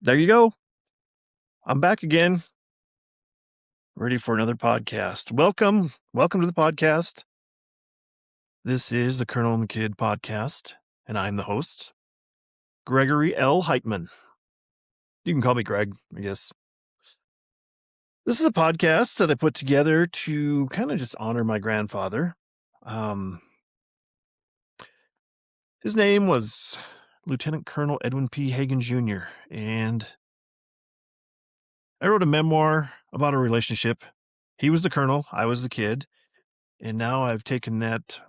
There you go. I'm back again, ready for another podcast. Welcome to the podcast. This is the Colonel and the Kid podcast, and I'm the host, Gregory L. Heitmann. You can call me Greg, I guess. This is a podcast that I put together to kind of just honor my grandfather. His name was Lieutenant Colonel Edwin P. Hagen Jr., and I wrote a memoir about a relationship. He was the colonel, I was the kid, and now I've taken that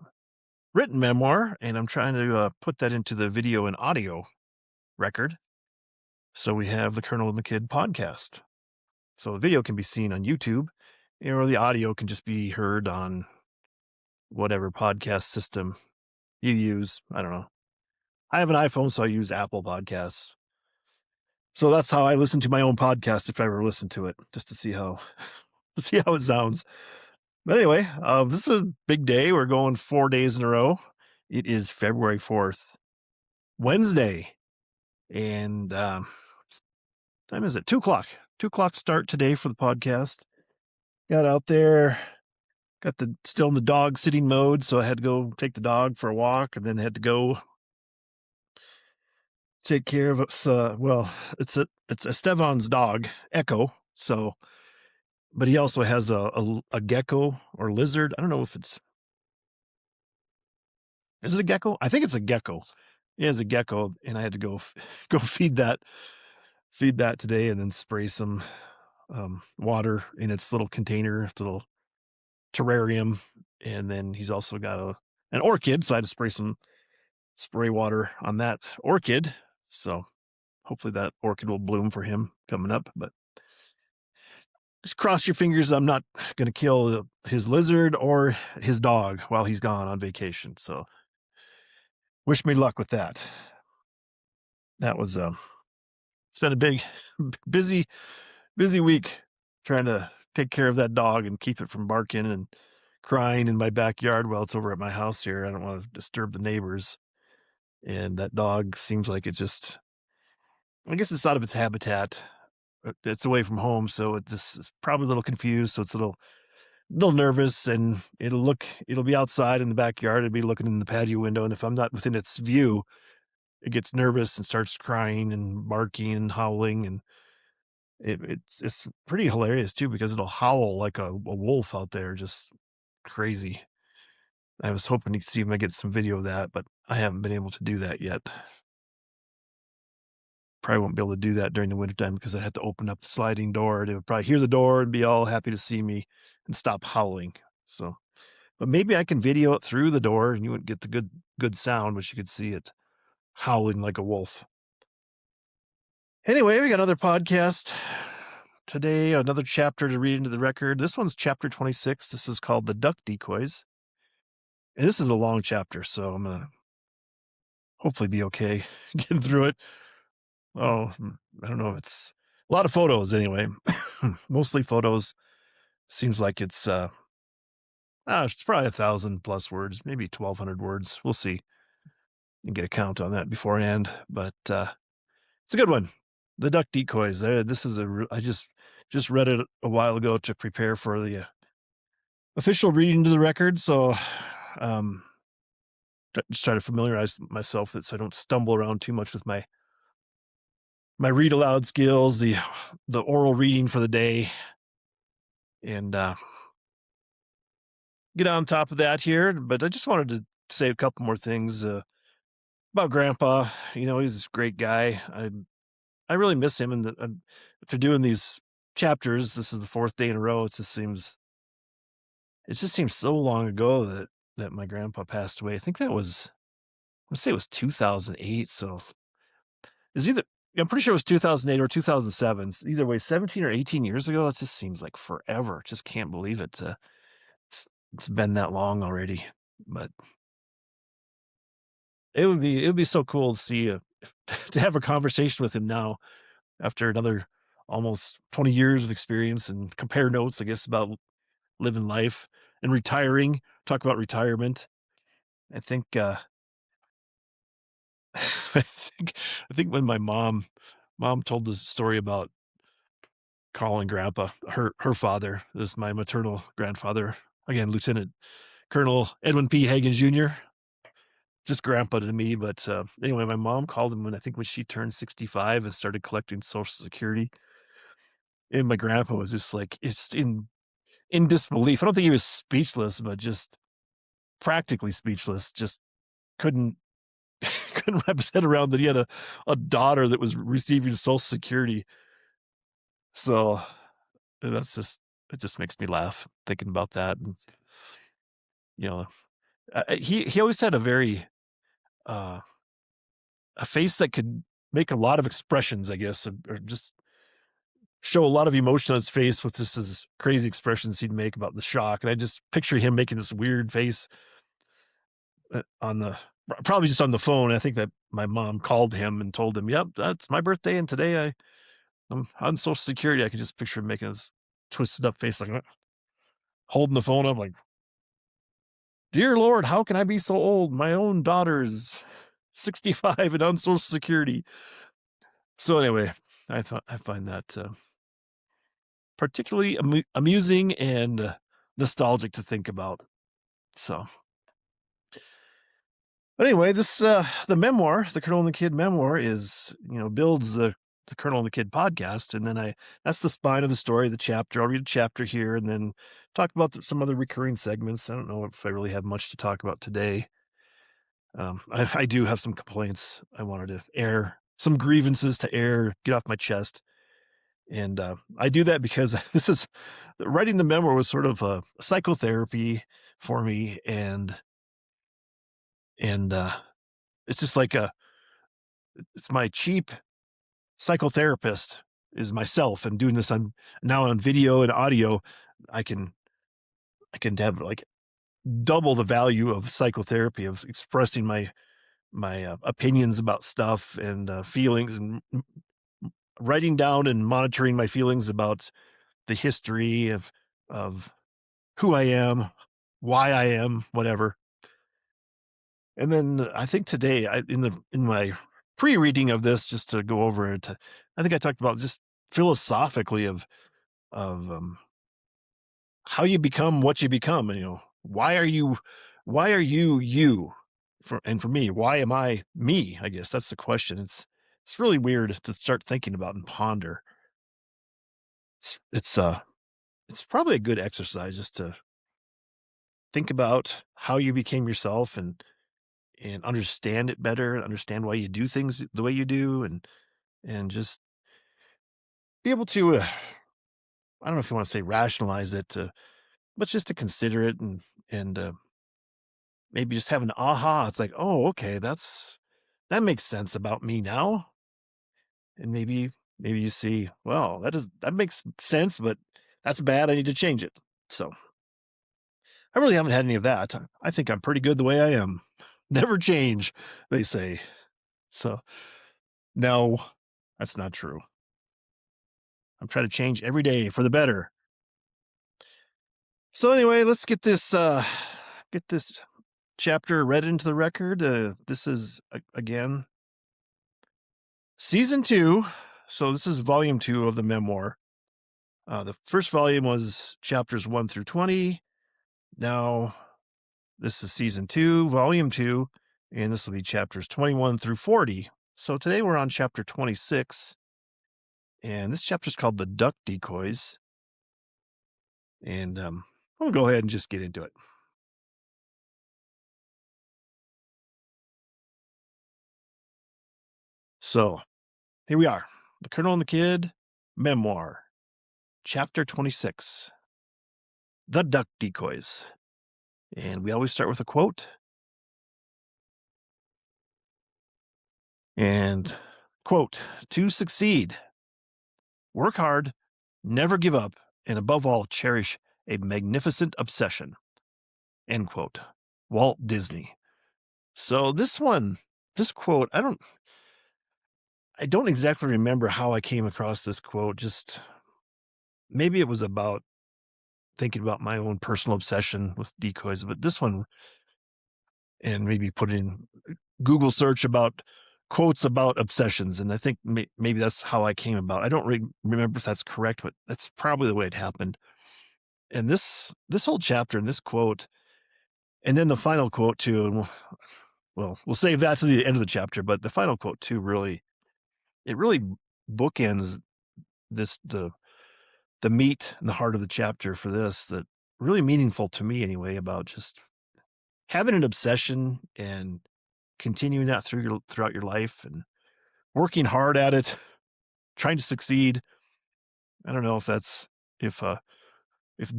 written memoir, and I'm trying to put that into the video and audio record. So we have the Colonel and the Kid podcast. So the video can be seen on YouTube, or the audio can just be heard on whatever podcast system you use. I don't know. I have an iPhone, so I use Apple Podcasts. So that's how I listen to my own podcast if I ever listen to it, just to see how it sounds. But anyway, this is a big day. We're going 4 days in a row. It is February 4th, Wednesday. And time is it? 2:00. 2:00 start today for the podcast. Got out there, still in the dog sitting mode, so I had to go take the dog for a walk, and then had to go take care of us. It's Estevan's dog, Echo. So, but he also has a gecko or lizard. I don't know if is it a gecko? I think it's a gecko. He has a gecko, and I had to go feed that today, and then spray some water in its little container, little terrarium. And then he's also got an orchid, so I had to spray some spray water on that orchid. So hopefully that orchid will bloom for him coming up. But just cross your fingers I'm not going to kill his lizard or his dog while he's gone on vacation. So wish me luck with that. That was it's been a big busy week trying to take care of that dog and keep it from barking and crying in my backyard while it's over at my house here. I don't want to disturb the neighbors. And that dog seems like I guess it's out of its habitat. It's away from home, so it's probably a little confused. So it's a little nervous, and it'll be outside in the backyard. It'll be looking in the patio window. And if I'm not within its view, it gets nervous and starts crying and barking and howling. And it's pretty hilarious too, because it'll howl like a wolf out there, just crazy. I was hoping to see if I get some video of that, but I haven't been able to do that yet. Probably won't be able to do that during the wintertime because I have to open up the sliding door. They would probably hear the door and be all happy to see me and stop howling. So, but maybe I can video it through the door and you wouldn't get the good sound, but you could see it howling like a wolf. Anyway, we got another podcast today, another chapter to read into the record. This one's chapter 26. This is called The Duck Decoys. And this is a long chapter, so I'm going to hopefully be okay getting through it. Oh, I don't know. It's a lot of photos anyway. Mostly photos. Seems like it's probably 1,000 plus words, maybe 1,200 words. We'll see. You can get a count on that beforehand, but it's a good one. The Duck Decoys. This is I just read it a while ago to prepare for the official reading to the record. So just try to familiarize myself so I don't stumble around too much with my read aloud skills, the oral reading for the day, and get on top of that here. But I just wanted to say a couple more things about Grandpa. You know, he's a great guy. I really miss him, and after doing these chapters, this is the 4th day in a row. It just seems so long ago that my grandpa passed away. I think that was, let's say it was 2008. So it's I'm pretty sure it was 2008 or 2007. Either way, 17 or 18 years ago. It just seems like forever. Just can't believe it. It's been that long already. But it would be so cool to see to have a conversation with him now after another almost 20 years of experience, and compare notes, I guess, about living life and retiring. Talk about retirement. I think I think when my mom Mom told this story about calling grandpa, her father, is my maternal grandfather, again, Lieutenant Colonel Edwin P. Hagen Jr., just grandpa to me. But anyway, my mom called him when she turned 65 and started collecting Social Security. And my grandpa was just like, it's in disbelief. I don't think he was speechless, but just practically speechless. Just couldn't couldn't wrap his head around that he had a daughter that was receiving Social Security. So that's just it just makes me laugh thinking about that. And you know, he always had uh, a face that could make a lot of expressions, I guess, or just show a lot of emotion on his face with just his crazy expressions he'd make about the shock. And I just picture him making this weird face on the probably just on the phone. I think that my mom called him and told him, "Yep, that's my birthday, and today I'm on Social Security." I could just picture him making this twisted up face, like holding the phone up, like, "Dear Lord, how can I be so old? My own daughter's 65 and on Social Security." So anyway, I find that particularly amusing and nostalgic to think about. So, but anyway, this the memoir, the Colonel and the Kid memoir, is builds the Colonel and the Kid podcast, and then that's the spine of the story, the chapter. I'll read a chapter here, and then talk about some other recurring segments. I don't know if I really have much to talk about today. I do have some complaints I wanted to air, some grievances to air, get off my chest. And I do that because this is writing the memoir was sort of a psychotherapy for me, and it's just like it's my cheap psychotherapist is myself, and doing this on now on video and audio. I can I can have like double the value of psychotherapy of expressing my opinions about stuff and feelings, and writing down and monitoring my feelings about the history of who I am, why I am, whatever. And then I think today, in my pre-reading of this, just to go over it, I think I talked about just philosophically of how you become what you become. And, why are you you? For me, why am I me? I guess that's the question. It's really weird to start thinking about and ponder. It's it's uh it's probably a good exercise just to think about how you became yourself, and understand it better, and understand why you do things the way you do, and just be able to I don't know if you want to say rationalize it, but just to consider it, and maybe just have an aha. It's like, oh, okay, that makes sense about me now. And maybe you see, well, that makes sense, but that's bad. I need to change it. So I really haven't had any of that. I think I'm pretty good the way I am. Never change, they say. So no, that's not true. I'm trying to change every day for the better. So anyway, let's get this chapter read into the record. This is again season 2. So this is volume 2 of the memoir. The first volume was chapters 1 through 20. Now this is season 2, volume 2, and this will be chapters 21 through 40. So today we're on chapter 26, and this chapter is called The Duck Decoys. And I'm going to go ahead and just get into it. So here we are, The Colonel and the Kid memoir, chapter 26, The Duck Decoys. And we always start with a quote. And quote, "To succeed, work hard, never give up, and above all, cherish a magnificent obsession." End quote. Walt Disney. So this quote, I don't exactly remember how I came across this quote. Just maybe it was about thinking about my own personal obsession with decoys, but this one, and maybe put in Google search about quotes about obsessions, and I think maybe that's how I came about. I don't remember if that's correct, but that's probably the way it happened. And this whole chapter and this quote, and then the final quote too, and we'll save that to the end of the chapter. But the final quote too, it really bookends this the meat and the heart of the chapter for this. That really meaningful to me anyway, about just having an obsession and continuing that throughout your life and working hard at it, trying to succeed. I don't know if that's if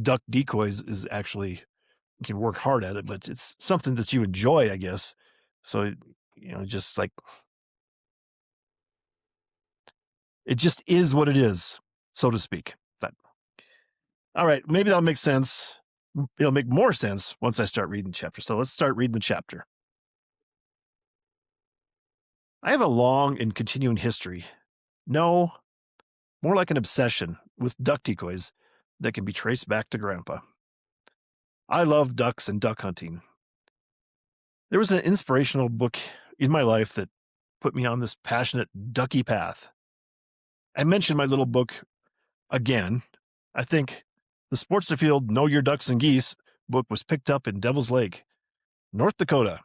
duck decoys is actually, you can work hard at it, but it's something that you enjoy, I guess. So, just like, it just is what it is, so to speak. But all right, maybe that'll make sense. It'll make more sense once I start reading the chapter. So let's start reading the chapter. I have a long and continuing history. No, more like an obsession with duck decoys that can be traced back to Grandpa. I love ducks and duck hunting. There was an inspirational book in my life that put me on this passionate ducky path. I mentioned my little book again. I think the Sportsterfield Know Your Ducks and Geese book was picked up in Devil's Lake, North Dakota,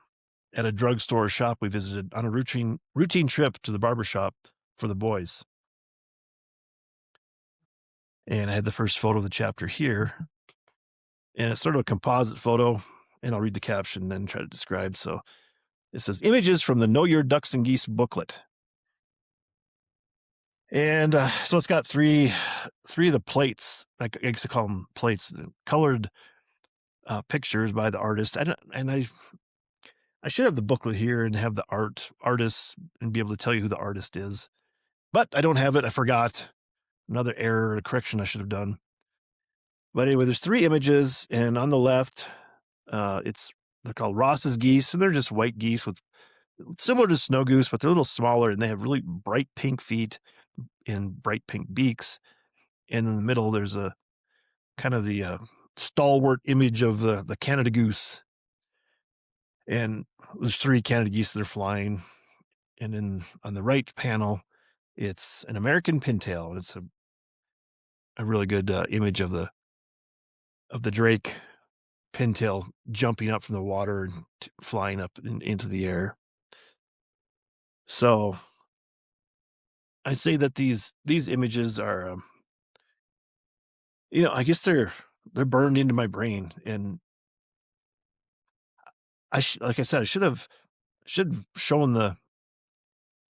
at a drugstore shop we visited on a routine trip to the barber shop for the boys. And I had the first photo of the chapter here. And it's sort of a composite photo, and I'll read the caption and then try to describe. So it says, images from the Know Your Ducks and Geese booklet. And so it's got three of the plates, I guess I call them plates, colored pictures by the artist. I should have the booklet here and have the artist and be able to tell you who the artist is. But I don't have it. I forgot. Another error, a correction I should have done. But anyway, there's three images, and on the left, they're called Ross's geese, and they're just white geese with similar to snow goose, but they're a little smaller, and they have really bright pink feet and bright pink beaks. And in the middle, there's a kind of the stalwart image of the Canada goose. And there's three Canada geese that are flying. And then on the right panel, it's an American pintail. And it's a really good image of the drake pintail jumping up from the water and flying up into the air. So I say that these images are, I guess they're burned into my brain. And like I said, I should have shown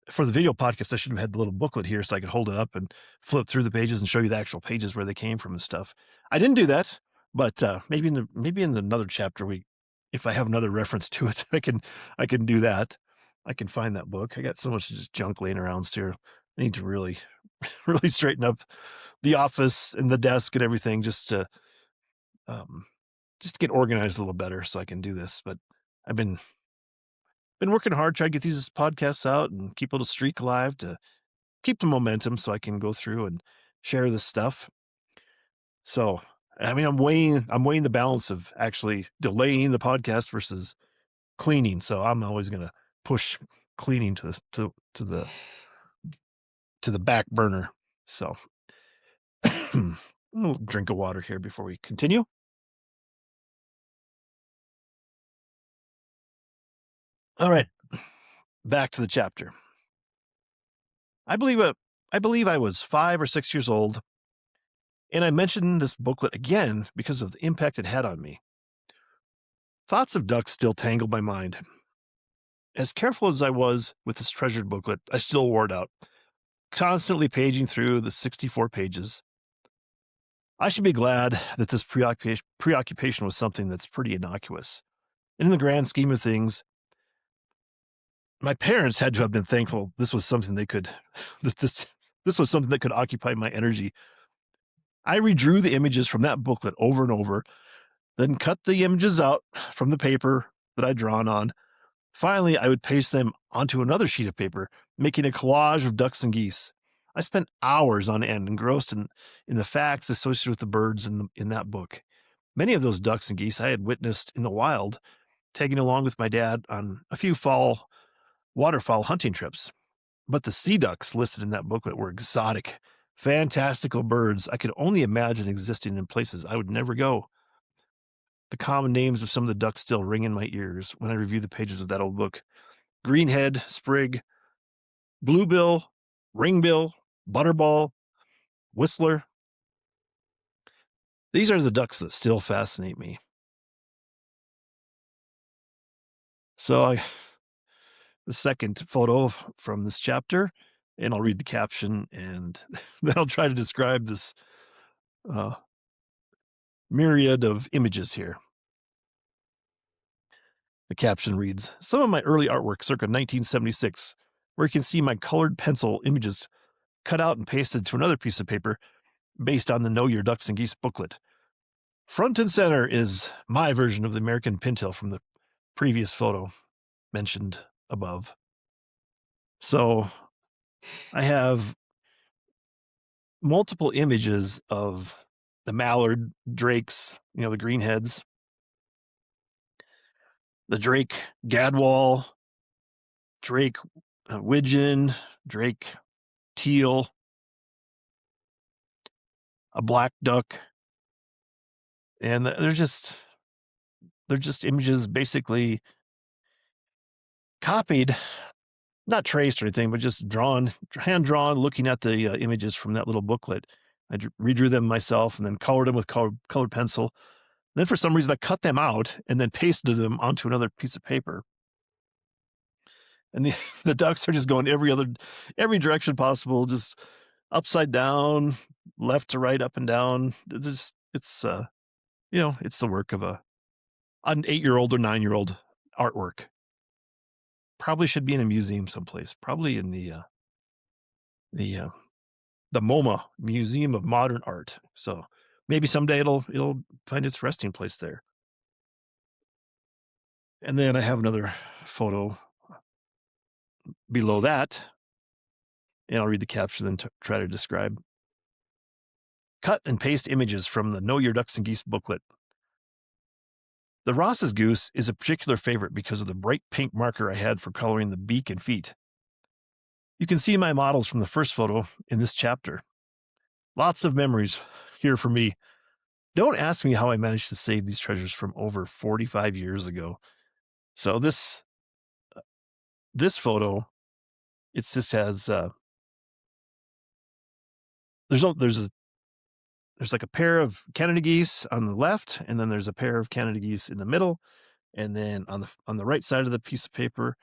for the video podcast, I should have had the little booklet here so I could hold it up and flip through the pages and show you the actual pages where they came from and stuff. I didn't do that, but maybe in another chapter, if I have another reference to it, I can do that. I can find that book. I got so much just junk laying around here. I need to really, really straighten up the office and the desk and everything just to get organized a little better so I can do this. But I've been working hard trying to get these podcasts out and keep a little streak alive to keep the momentum so I can go through and share this stuff. So, I mean, I'm weighing the balance of actually delaying the podcast versus cleaning. So I'm always going to push cleaning to the back burner. So a little drink of water here before we continue. All right, back to the chapter. I believe I was 5 or 6 years old, and I mentioned this booklet again because of the impact it had on me. Thoughts of ducks still tangled my mind. As careful as I was with this treasured booklet, I still wore it out, constantly paging through the 64 pages. I should be glad that this preoccupation was something that's pretty innocuous. And in the grand scheme of things, my parents had to have been thankful this was something this was something that could occupy my energy. I redrew the images from that booklet over and over, then cut the images out from the paper that I'd drawn on. Finally, I would paste them onto another sheet of paper, making a collage of ducks and geese. I spent hours on end engrossed in the facts associated with the birds in that book. Many of those ducks and geese I had witnessed in the wild, tagging along with my dad on a few fall waterfowl hunting trips. But the sea ducks listed in that booklet were exotic, fantastical birds I could only imagine existing in places I would never go. The common names of some of the ducks still ring in my ears when I review the pages of that old book: greenhead, sprig, bluebill, ringbill, butterball, whistler. These are the ducks that still fascinate me. So the second photo from this chapter, and I'll read the caption, and then I'll try to describe this uh, myriad of images here. The caption reads, "Some of my early artwork circa 1976, where you can see my colored pencil images cut out and pasted to another piece of paper based on the Know Your Ducks and Geese booklet. Front and center is my version of the American pintail from the previous photo mentioned above." So I have multiple images of the mallard, drakes, the greenheads, the drake gadwall, drake widgeon, drake teal, a black duck, and they're just images basically copied, not traced or anything, but just drawn, hand drawn, looking at the images from that little booklet. I redrew them myself and then colored them with colored pencil. Then for some reason I cut them out and then pasted them onto another piece of paper. And the ducks are just going every direction possible, just upside down, left to right, up and down. It's the work of an 8-year-old or 9-year-old artwork. Probably should be in a museum someplace. Probably in the MoMA, Museum of Modern Art. So maybe someday it'll find its resting place there. And then I have another photo below that, and I'll read the caption and try to describe. Cut and paste images from the Know Your Ducks and Geese booklet. The Ross's goose is a particular favorite because of the bright pink marker I had for coloring the beak and feet. You can see my models from the first photo in this chapter. Lots of memories here for me. Don't ask me how I managed to save these treasures from over 45 years ago. So this photo, it just has there's like a pair of Canada geese on the left, and then there's a pair of Canada geese in the middle, and then on the right side of the piece of paper,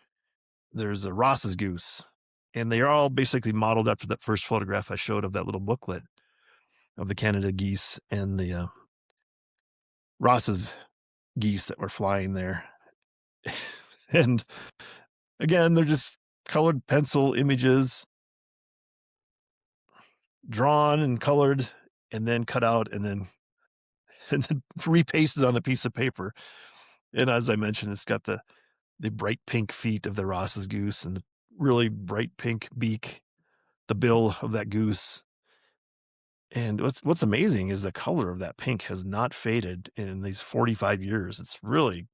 there's a Ross's goose, and they are all basically modeled after that first photograph I showed of that little booklet of the Canada geese and the Ross's geese that were flying there. And again, they're just colored pencil images, drawn and colored, and then cut out, and then repasted on a piece of paper. And as I mentioned, it's got the bright pink feet of the Ross's goose and the really bright pink beak, the bill of that goose. And what's amazing is the color of that pink has not faded in these 45 years. It's really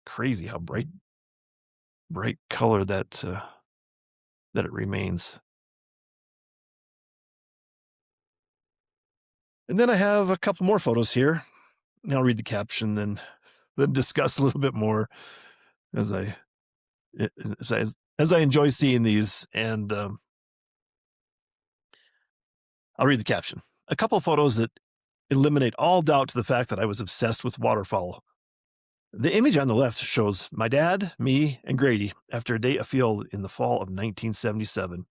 crazy how bright color that it remains. And then I have a couple more photos here. And I'll read the caption, then discuss a little bit more as I enjoy seeing these. And I'll read the caption. A couple of photos that eliminate all doubt to the fact that I was obsessed with waterfowl. The image on the left shows my dad, me, and Grady after a day afield in the fall of 1977.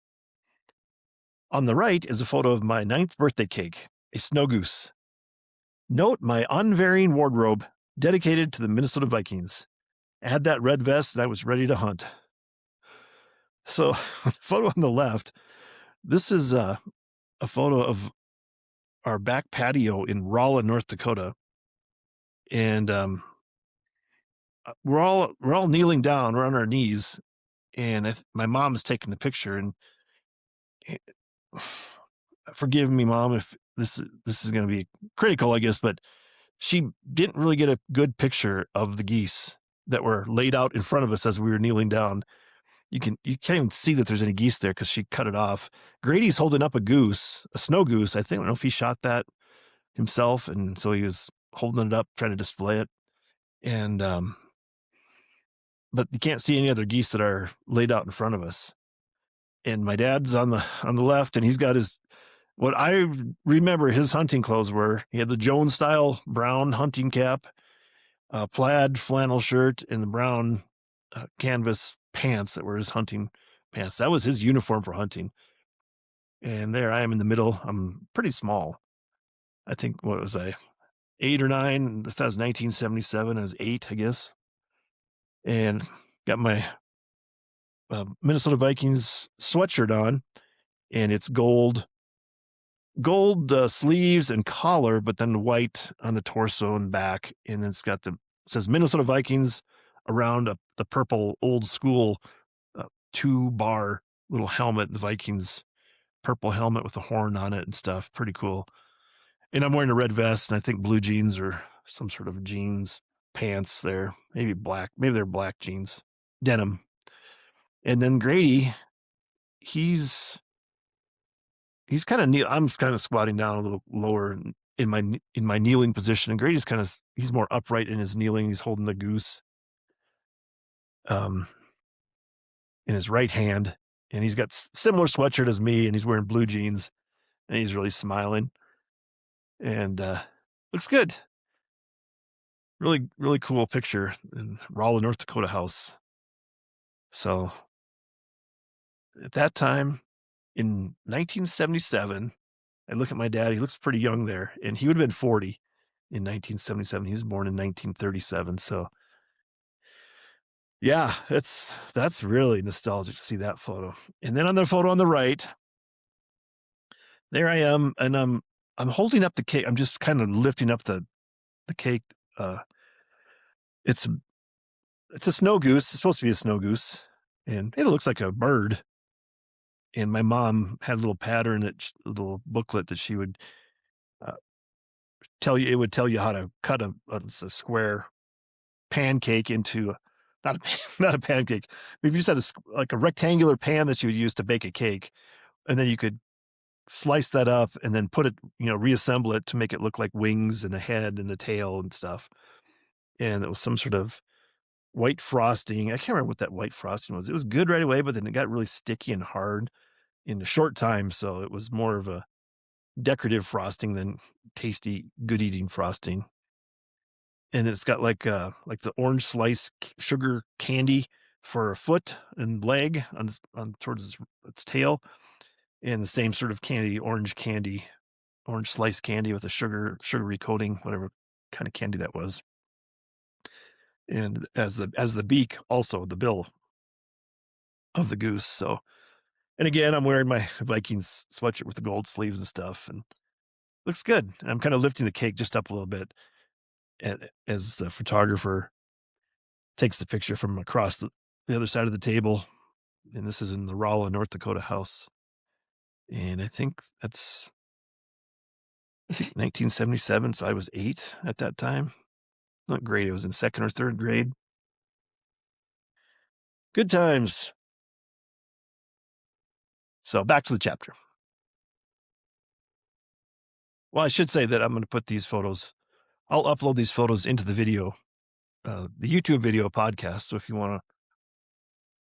On the right is a photo of my 9th birthday cake, a snow goose. Note my unvarying wardrobe dedicated to the Minnesota Vikings. I had that red vest and I was ready to hunt. So, the photo on the left, this is a photo of our back patio in Rolla, North Dakota. And we're all kneeling down, we're on our knees, and my mom is taking the picture. And forgive me, Mom, if this is going to be critical, I guess, but she didn't really get a good picture of the geese that were laid out in front of us as we were kneeling down. you can't even see that there's any geese there because she cut it off. Grady's holding up a goose, a snow goose. I think I don't know if he shot that himself, and so he was holding it up, trying to display it. And but you can't see any other geese that are laid out in front of us. And my dad's on the left, and he's got his what I remember his hunting clothes were. He had the Jones style brown hunting cap, plaid flannel shirt, and the brown canvas pants that were his hunting pants. That was his uniform for hunting. And there I am in the middle. I'm pretty small. I think, what was I, 8 or 9? That was 1977. I was 8, I guess. And got my Minnesota Vikings sweatshirt on, and it's gold sleeves and collar, but then white on the torso and back. And it's got it says Minnesota Vikings around the purple old school 2-bar little helmet, the Vikings purple helmet with a horn on it and stuff. Pretty cool. And I'm wearing a red vest, and I think blue jeans or some sort of jeans pants there. Maybe black. Maybe they're black jeans, denim. And then Grady, he's kind of I'm kind of squatting down a little lower in my kneeling position, and Grady's he's more upright in his kneeling. He's holding the goose in his right hand, and he's got similar sweatshirt as me, and he's wearing blue jeans, and he's really smiling, and looks good. Really, really cool picture in Rolla, North Dakota house. So at that time in 1977, I look at my dad. He looks pretty young there, and he would have been 40 in 1977. He was born in 1937. So yeah, that's really nostalgic to see that photo. And then on the photo on the right, there I am, and I'm holding up the cake. I'm just kind of lifting up the cake. It's a snow goose. It's supposed to be a snow goose, and it looks like a bird. And my mom had a little pattern, a little booklet that she would uh, tell you. It would tell you how to cut a square pancake into not a not a pancake. If you just had like a rectangular pan that you would use to bake a cake, and then you could slice that up and then put it, reassemble it to make it look like wings and a head and a tail and stuff. And it was some sort of white frosting. I can't remember what that white frosting was. It was good right away, but then it got really sticky and hard in a short time. So it was more of a decorative frosting than tasty, good eating frosting. And it's got like the orange slice sugar candy for a foot and leg on towards its tail, and the same sort of candy, orange slice candy with a sugary coating, whatever kind of candy that was. And as the beak, also the bill of the goose. So, and again, I'm wearing my Vikings sweatshirt with the gold sleeves and stuff, and looks good. And I'm kind of lifting the cake just up a little bit as the photographer takes the picture from across the other side of the table. And this is in the Rolla, North Dakota house. And I think that's 1977. So I was 8 at that time. Not great. I was in 2nd or 3rd grade. Good times. So back to the chapter. Well, I should say that I'm going to put these photos, I'll upload these photos into the video, the YouTube video podcast. So if you want to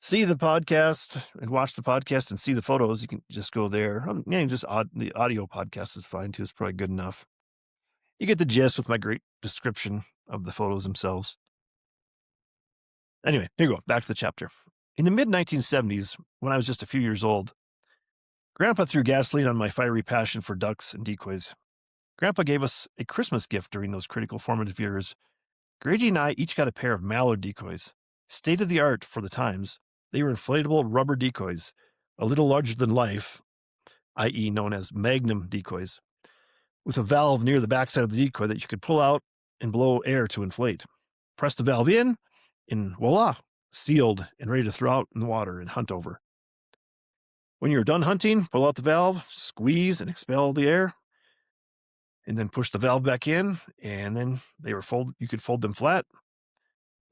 see the podcast and watch the podcast and see the photos, you can just go there. The audio podcast is fine too. It's probably good enough. You get the gist with my great description of the photos themselves. Anyway, here you go. Back to the chapter. In the mid-1970s, when I was just a few years old, Grandpa threw gasoline on my fiery passion for ducks and decoys. Grandpa gave us a Christmas gift during those critical formative years. Grady and I each got a pair of mallard decoys. State of the art for the times, they were inflatable rubber decoys, a little larger than life, i.e., known as magnum decoys, with a valve near the backside of the decoy that you could pull out and blow air to inflate. Press the valve in, and voila, sealed and ready to throw out in the water and hunt over. When you're done hunting, pull out the valve, squeeze and expel the air, and then push the valve back in, and then you could fold them flat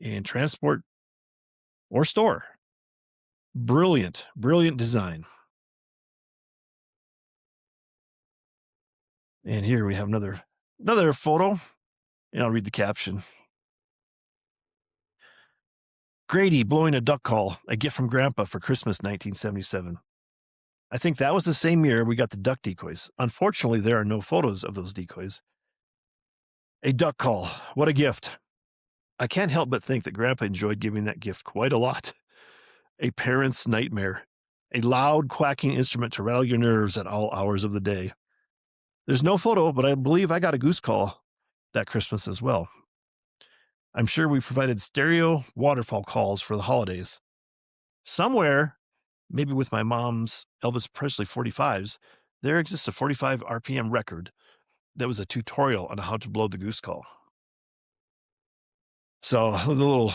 and transport or store. Brilliant, brilliant design. And here we have another photo, and I'll read the caption. Grady blowing a duck call, a gift from Grandpa for Christmas 1977. I think that was the same year we got the duck decoys. Unfortunately, there are no photos of those decoys. A duck call. What a gift. I can't help but think that Grandpa enjoyed giving that gift quite a lot. A parent's nightmare. A loud, quacking instrument to rattle your nerves at all hours of the day. There's no photo, but I believe I got a goose call that Christmas as well. I'm sure we provided stereo waterfall calls for the holidays. Somewhere, maybe with my mom's Elvis Presley 45s, there exists a 45 RPM record that was a tutorial on how to blow the goose call. So the little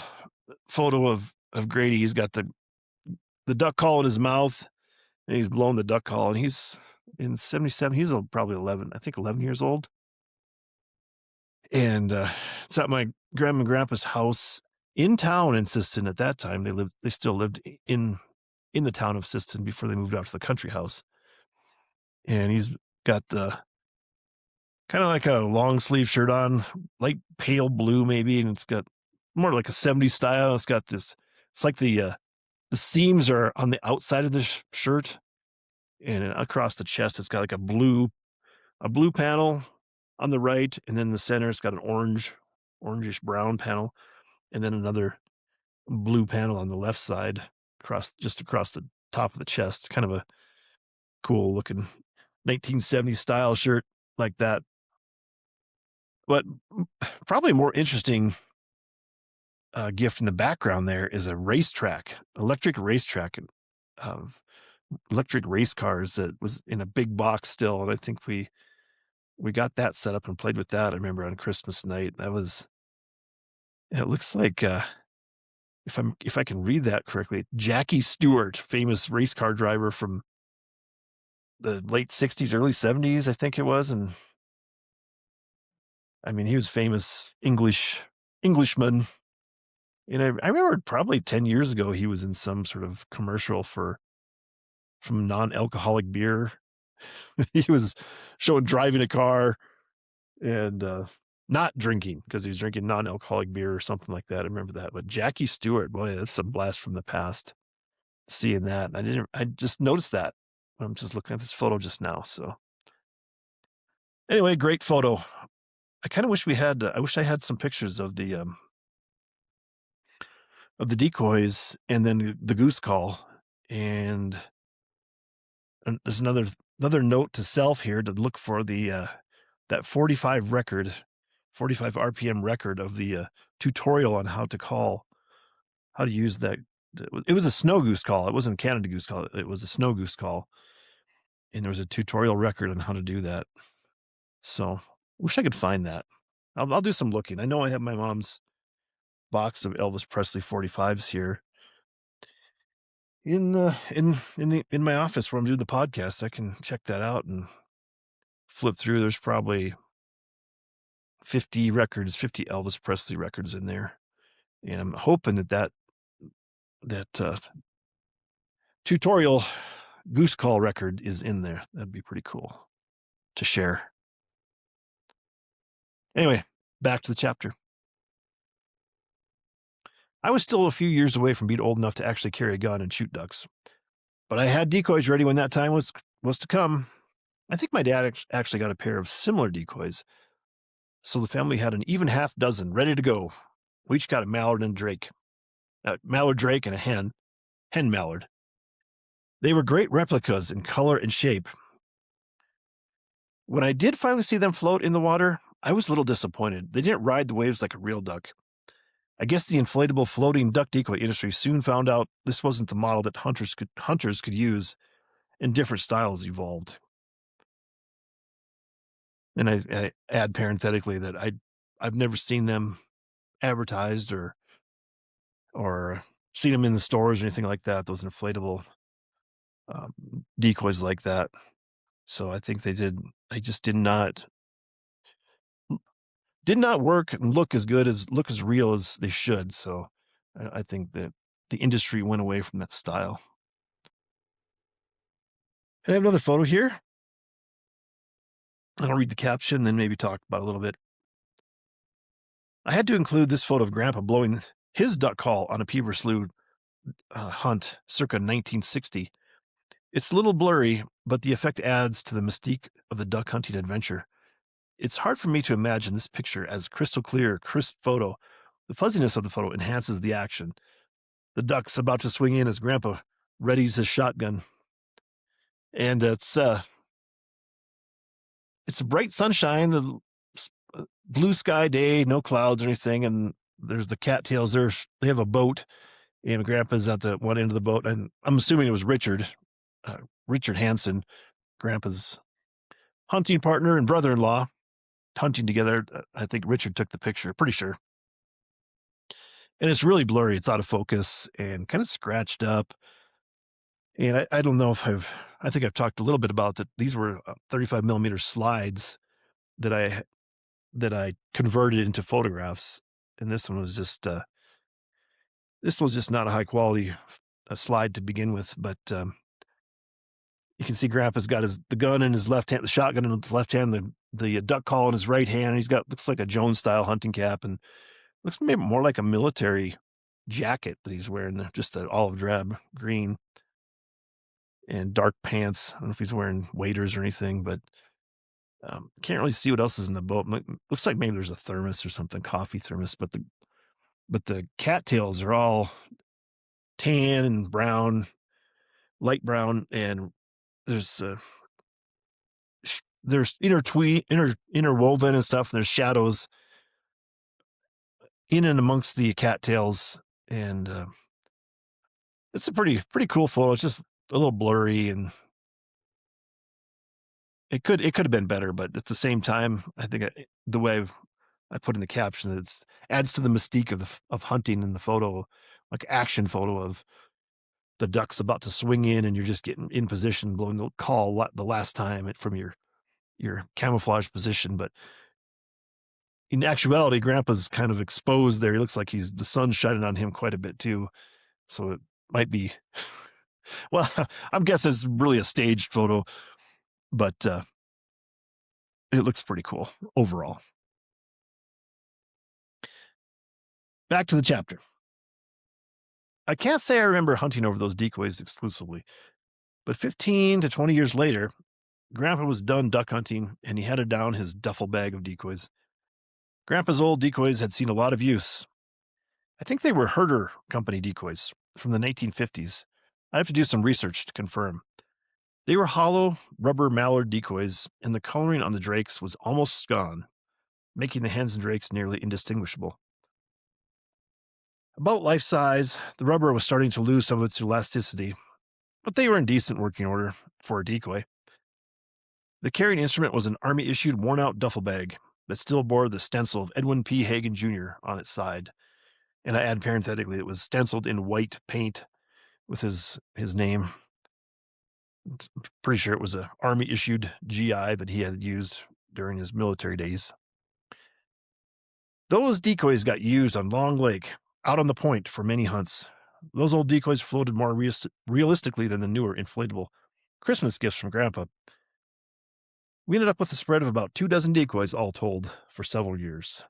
photo of Grady, he's got the duck call in his mouth, and he's blowing the duck call, and he's in 77. He's probably 11, I think 11 years old. And it's at my grandma and grandpa's house in town in Siston at that time. They still lived in the town of Siston before they moved out to the country house. And he's got the kind of like a long sleeve shirt on, light pale blue maybe, and it's got more like a 70s style. It's got this, it's like the seams are on the outside of the shirt, and across the chest it's got like a blue panel on the right, and then the center it's got an orangish brown panel, and then another blue panel on the left side across the top of the chest. Kind of a cool looking 1970s style shirt like that. But probably more interesting gift in the background there is a electric racetrack of electric race cars that was in a big box still. And I think we got that set up and played with that. I remember on Christmas night. It looks like if I can read that correctly, Jackie Stewart, famous race car driver from the late 60s, early 70s, I think it was. And I mean, he was famous Englishman. And I remember probably 10 years ago, he was in some sort of commercial from non-alcoholic beer. He was showing driving a car and not drinking, because he was drinking non-alcoholic beer or something like that. I remember that. But Jackie Stewart, boy, that's a blast from the past. Seeing that, I just noticed that. I'm just looking at this photo just now. So anyway, great photo. I kind of wish I wish I had some pictures of the decoys and then the goose call. And there's another note to self here to look for that 45 RPM record of the tutorial on how to use that. It was a snow goose call. It wasn't a Canada goose call. It was a snow goose call. And there was a tutorial record on how to do that. So I wish I could find that. I'll do some looking. I know I have my mom's box of Elvis Presley 45s here in my office where I'm doing the podcast. I can check that out and flip through. There's probably 50 Elvis Presley records in there. And I'm hoping that tutorial goose call record is in there. That'd be pretty cool to share. Anyway, back to the chapter. I was still a few years away from being old enough to actually carry a gun and shoot ducks, but I had decoys ready when that time was to come. I think my dad actually got a pair of similar decoys, so the family had an even half dozen ready to go. We each got a mallard and mallard drake and a hen mallard. They were great replicas in color and shape. When I did finally see them float in the water, I was a little disappointed. They didn't ride the waves like a real duck. I guess the inflatable floating duck decoy industry soon found out this wasn't the model that hunters could use, and different styles evolved. And I add parenthetically that I've never seen them advertised or seen them in the stores or anything like that. Those inflatable decoys like that. So I think they just did not work and look as real as they should. So I think that the industry went away from that style. I have another photo here. I'll read the caption, then maybe talk about it a little bit. I had to include this photo of Grandpa blowing his duck call on a Peever Slough hunt circa 1960. It's a little blurry, but the effect adds to the mystique of the duck hunting adventure. It's hard for me to imagine this picture as crystal clear, crisp photo. The fuzziness of the photo enhances the action. The duck's about to swing in as Grandpa readies his shotgun. And it's a bright sunshine, blue sky day, no clouds or anything, and there's the cattails there. They have a boat, and Grandpa's at the one end of the boat, and I'm assuming it was Richard Hansen, Grandpa's hunting partner and brother-in-law, hunting together. I think Richard took the picture, pretty sure. And it's really blurry. It's out of focus and kind of scratched up. And I don't know if I think I've talked a little bit about that. These were 35 millimeter slides that I converted into photographs. And this one was just not a high quality slide to begin with, but you can see Grandpa's got the gun in his left hand, the shotgun in his left hand, the duck call in his right hand. And he's got, looks like a Jones style hunting cap, and looks maybe more like a military jacket that he's wearing, just an olive drab green and dark pants. I don't know if he's wearing waders or anything, but can't really see what else is in the boat. Looks like maybe there's a thermos or something, coffee thermos, but the cattails are all tan and brown, light brown, and there's interwoven and stuff. And there's shadows in and amongst the cattails, and it's a pretty cool photo. It's just a little blurry, and it could have been better, but at the same time, I think the way I put in the caption, it adds to the mystique of hunting in the photo, like action photo of the duck's about to swing in, and you're just getting in position, blowing the call the last time from your camouflage position. But in actuality, Grandpa's kind of exposed there. He looks like the sun's shining on him quite a bit too. So it might be, well, I'm guessing it's really a staged photo, but it looks pretty cool overall. Back to the chapter. I can't say I remember hunting over those decoys exclusively, but 15 to 20 years later, Grandpa was done duck hunting, and he headed down his duffel bag of decoys. Grandpa's old decoys had seen a lot of use. I think they were Herder Company decoys from the 1950s. I have to do some research to confirm. They were hollow rubber mallard decoys, and the coloring on the drakes was almost gone, making the hens and drakes nearly indistinguishable. About life size, the rubber was starting to lose some of its elasticity, but they were in decent working order for a decoy. The carrying instrument was an Army-issued worn-out duffel bag that still bore the stencil of Edwin P. Hagen Jr. on its side. And I add parenthetically, it was stenciled in white paint with his name. Pretty sure it was an Army-issued GI that he had used during his military days. Those decoys got used on Long Lake, out on the point for many hunts. Those old decoys floated more realistically than the newer inflatable Christmas gifts from Grandpa. We ended up with a spread of about 24 decoys all told for several years.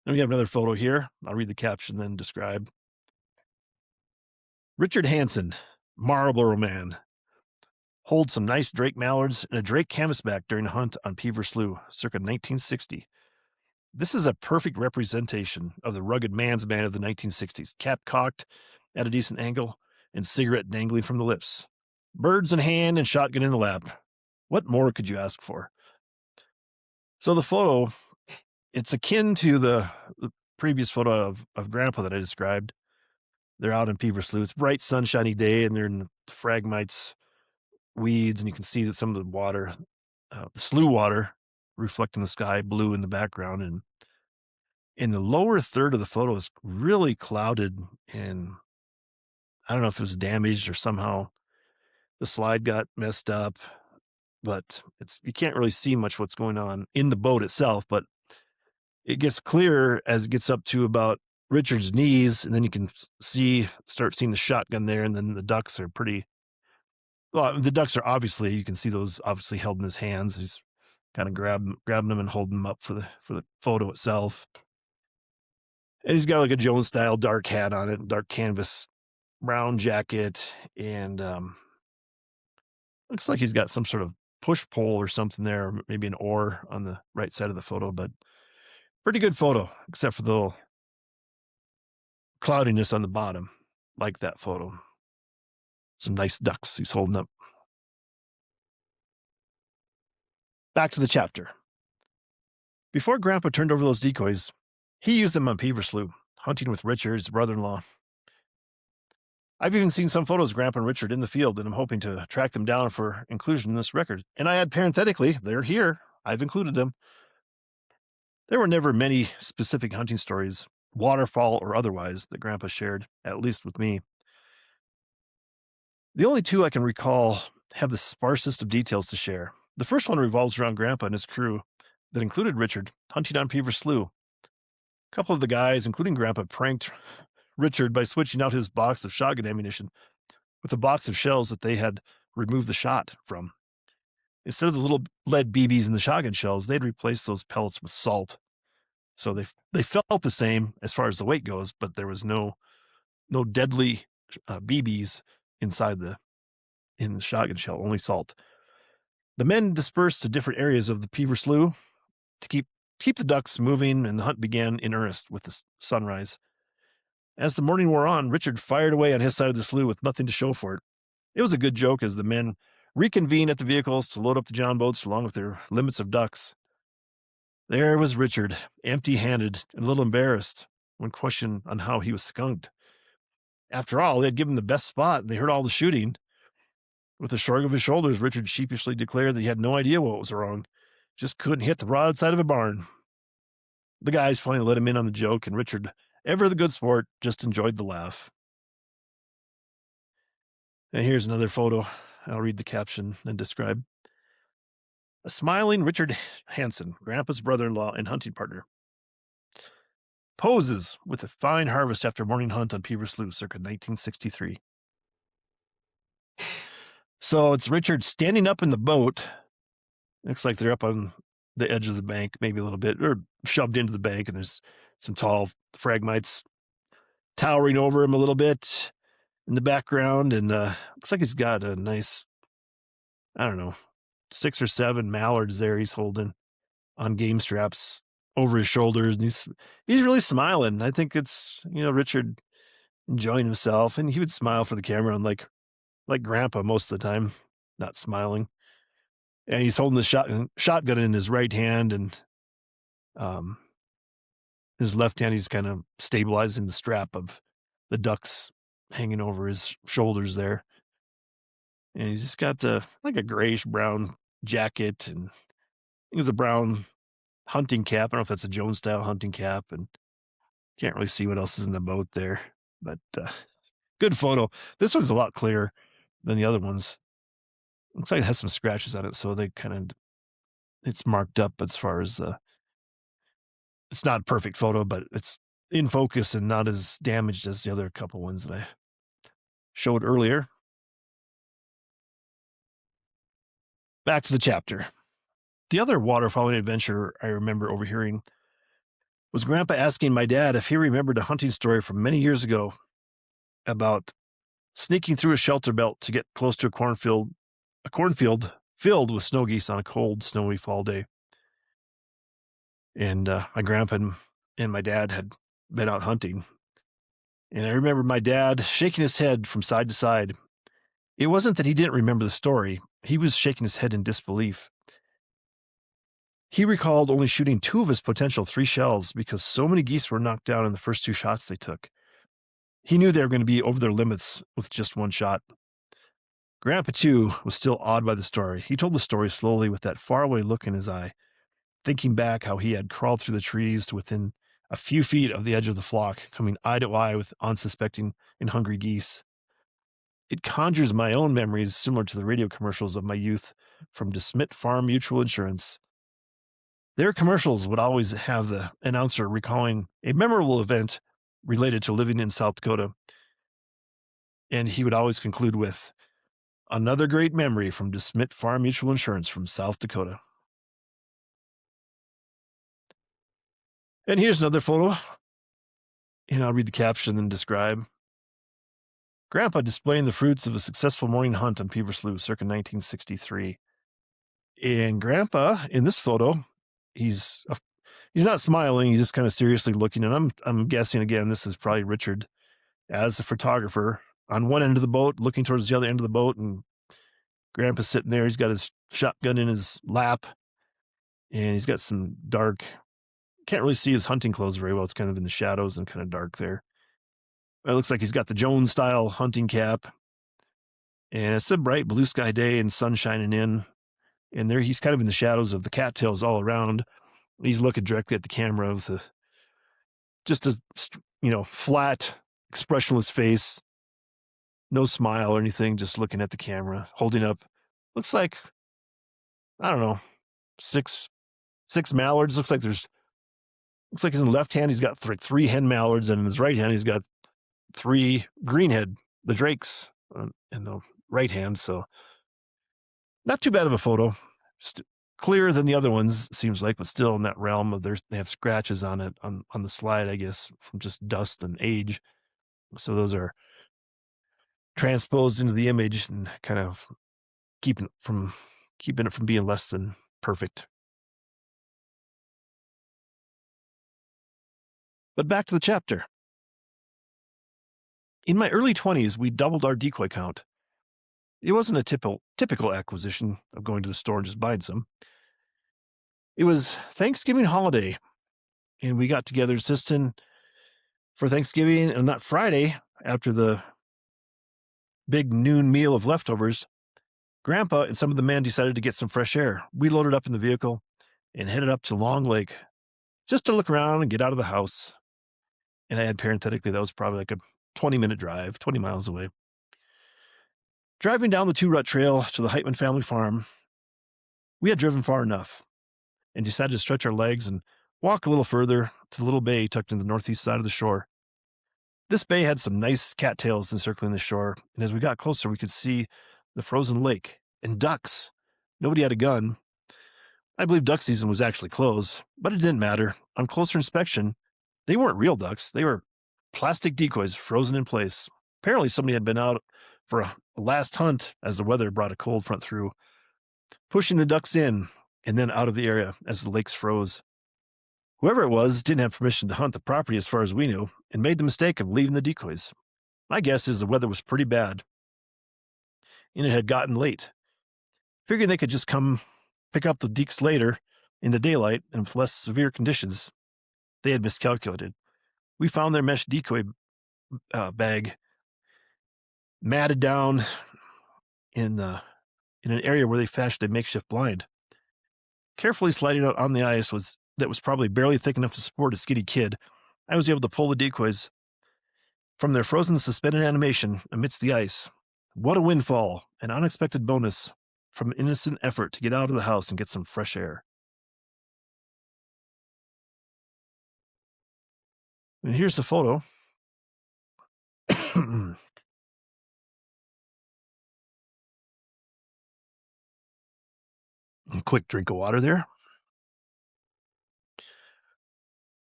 Then we have another photo here. I'll read the caption, then describe. Richard Hansen, Marlboro Man, holds some nice Drake mallards and a Drake canvasback during a hunt on Peever Slough, circa 1960. This is a perfect representation of the rugged man's man of the 1960s, cap cocked at a decent angle and cigarette dangling from the lips. Birds in hand and shotgun in the lap. What more could you ask for? So the photo, it's akin to the previous photo of Grandpa that I described. They're out in Peever Slough. It's a bright, sunshiny day, and they're in the phragmites, weeds, and you can see that some of the water, the slough water, reflecting the sky blue in the background. And in the lower third of the photo is really clouded, and I don't know if it was damaged or somehow the slide got messed up, but you can't really see much what's going on in the boat itself, but It gets clearer as it gets up to about Richard's knees, and then you can start seeing the shotgun there, and then the ducks are pretty. Well, the ducks are obviously, you can see those obviously held in his hands. He's kind of grabbing them and holding them up for the photo itself. And he's got like a Jones style dark hat on it, dark canvas brown jacket, and looks like he's got some sort of push pole or something there, or maybe an oar on the right side of the photo. But pretty good photo, except for the little cloudiness on the bottom, like that photo. Some nice ducks he's holding up. Back to the chapter. Before Grandpa turned over those decoys, he used them on Beaver Slough, hunting with Richard, his brother-in-law. I've even seen some photos of Grandpa and Richard in the field, and I'm hoping to track them down for inclusion in this record. And I add parenthetically, they're here. I've included them. There were never many specific hunting stories, waterfall or otherwise, that Grandpa shared, at least with me. The only two I can recall have the sparsest of details to share. The first one revolves around Grandpa and his crew that included Richard hunting on Beaver Slough. A couple of the guys, including Grandpa, pranked Richard by switching out his box of shotgun ammunition with a box of shells that they had removed the shot from. Instead of the little lead BBs in the shotgun shells, they'd replaced those pellets with salt. So they felt the same as far as the weight goes, but there was no deadly BBs in the shotgun shell, only salt. The men dispersed to different areas of the Beaver Slough to keep the ducks moving, and the hunt began in earnest with the sunrise. As the morning wore on, Richard fired away on his side of the slough with nothing to show for it. It was a good joke as the men reconvened at the vehicles to load up the John boats along with their limits of ducks. There was Richard, empty-handed and a little embarrassed when questioned on how he was skunked. After all, they had given him the best spot, and they heard all the shooting. With a shrug of his shoulders, Richard sheepishly declared that he had no idea what was wrong. Just couldn't hit the broadside of a barn. The guys finally let him in on the joke, and Richard, ever the good sport, just enjoyed the laugh. And here's another photo. I'll read the caption and describe. A smiling Richard Hansen, Grandpa's brother-in-law and hunting partner, poses with a fine harvest after morning hunt on Beaver Slough circa 1963. So it's Richard standing up in the boat. Looks like they're up on the edge of the bank, maybe a little bit, or shoved into the bank, and there's some tall phragmites towering over him a little bit in the background, and looks like he's got a nice, I don't know, 6 or 7 mallards there he's holding on game straps over his shoulders, and he's really smiling. I think it's, Richard enjoying himself, and he would smile for the camera, and like Grandpa most of the time, not smiling. And he's holding the shotgun in his right hand, and his left hand, he's kind of stabilizing the strap of the ducks hanging over his shoulders there. And he's just got like a grayish brown jacket, and I think it's a brown hunting cap. I don't know if that's a Jones style hunting cap, and can't really see what else is in the boat there, but good photo. This one's a lot clearer than the other ones. Looks like it has some scratches on it, so it's marked up as far as it's not a perfect photo, but it's in focus and not as damaged as the other couple ones that I showed earlier. Back to the chapter. The other waterfowling adventure I remember overhearing was Grandpa asking my dad if he remembered a hunting story from many years ago about sneaking through a shelter belt to get close to a cornfield filled with snow geese on a cold, snowy fall day. And my grandpa and my dad had been out hunting. And I remember my dad shaking his head from side to side. It wasn't that he didn't remember the story. He was shaking his head in disbelief. He recalled only shooting 2 of his potential 3 shells because so many geese were knocked down in the first 2 shots they took. He knew they were going to be over their limits with just 1 shot. Grandpa, too, was still awed by the story. He told the story slowly with that faraway look in his eye, thinking back how he had crawled through the trees to within a few feet of the edge of the flock, coming eye to eye with unsuspecting and hungry geese. It conjures my own memories similar to the radio commercials of my youth from DeSmit Farm Mutual Insurance. Their commercials would always have the announcer recalling a memorable event related to living in South Dakota. And he would always conclude with another great memory from DeSmit Farm Mutual Insurance from South Dakota. And here's another photo. And I'll read the caption and describe. Grandpa displaying the fruits of a successful morning hunt on Peever Slough circa 1963. And Grandpa in this photo, he's not smiling. He's just kind of seriously looking. And I'm guessing again, this is probably Richard as a photographer on one end of the boat, looking towards the other end of the boat. And Grandpa's sitting there. He's got his shotgun in his lap, and he's got some dark. Can't really see his hunting clothes very well. It's kind of in the shadows and kind of dark there. It looks like he's got the Jones style hunting cap, and it's a bright blue sky day and sun shining in. And there he's kind of in the shadows of the cattails all around. He's looking directly at the camera with just a flat, expressionless face, no smile or anything, just looking at the camera, holding up. Looks like, I don't know, six mallards. Looks like in the left hand he's got three hen mallards, and in his right hand he's got three greenhead, the drakes, in the right hand. So not too bad of a photo. Just clearer than the other ones, seems like, but still in that realm of they have scratches on it on the slide, I guess, from just dust and age. So those are transposed into the image and kind of keeping it from being less than perfect. But back to the chapter. In my early 20s, we doubled our decoy count. It wasn't a typical acquisition of going to the store and just buying some. It was Thanksgiving holiday, and we got together assisting for Thanksgiving, and that Friday, after the big noon meal of leftovers, Grandpa and some of the men decided to get some fresh air. We loaded up in the vehicle and headed up to Long Lake just to look around and get out of the house. And I had parenthetically, that was probably like a 20-minute drive, 20 miles away. Driving down the 2-rut trail to the Heitmann family farm, we had driven far enough and decided to stretch our legs and walk a little further to the little bay tucked in the northeast side of the shore. This bay had some nice cattails encircling the shore, and as we got closer, we could see the frozen lake and ducks. Nobody had a gun. I believe duck season was actually closed, but it didn't matter. On closer inspection, they weren't real ducks. They were plastic decoys frozen in place. Apparently somebody had been out for a last hunt as the weather brought a cold front through, pushing the ducks in and then out of the area as the lakes froze. Whoever it was didn't have permission to hunt the property as far as we knew and made the mistake of leaving the decoys. My guess is the weather was pretty bad and it had gotten late. Figuring they could just come pick up the deeks later in the daylight and with less severe conditions, they had miscalculated. We found their mesh decoy bag matted down in an area where they fashioned a makeshift blind. Carefully sliding out on the ice that was probably barely thick enough to support a skinny kid, I was able to pull the decoys from their frozen suspended animation amidst the ice. What a windfall, an unexpected bonus from an innocent effort to get out of the house and get some fresh air. And here's the photo. A quick drink of water there.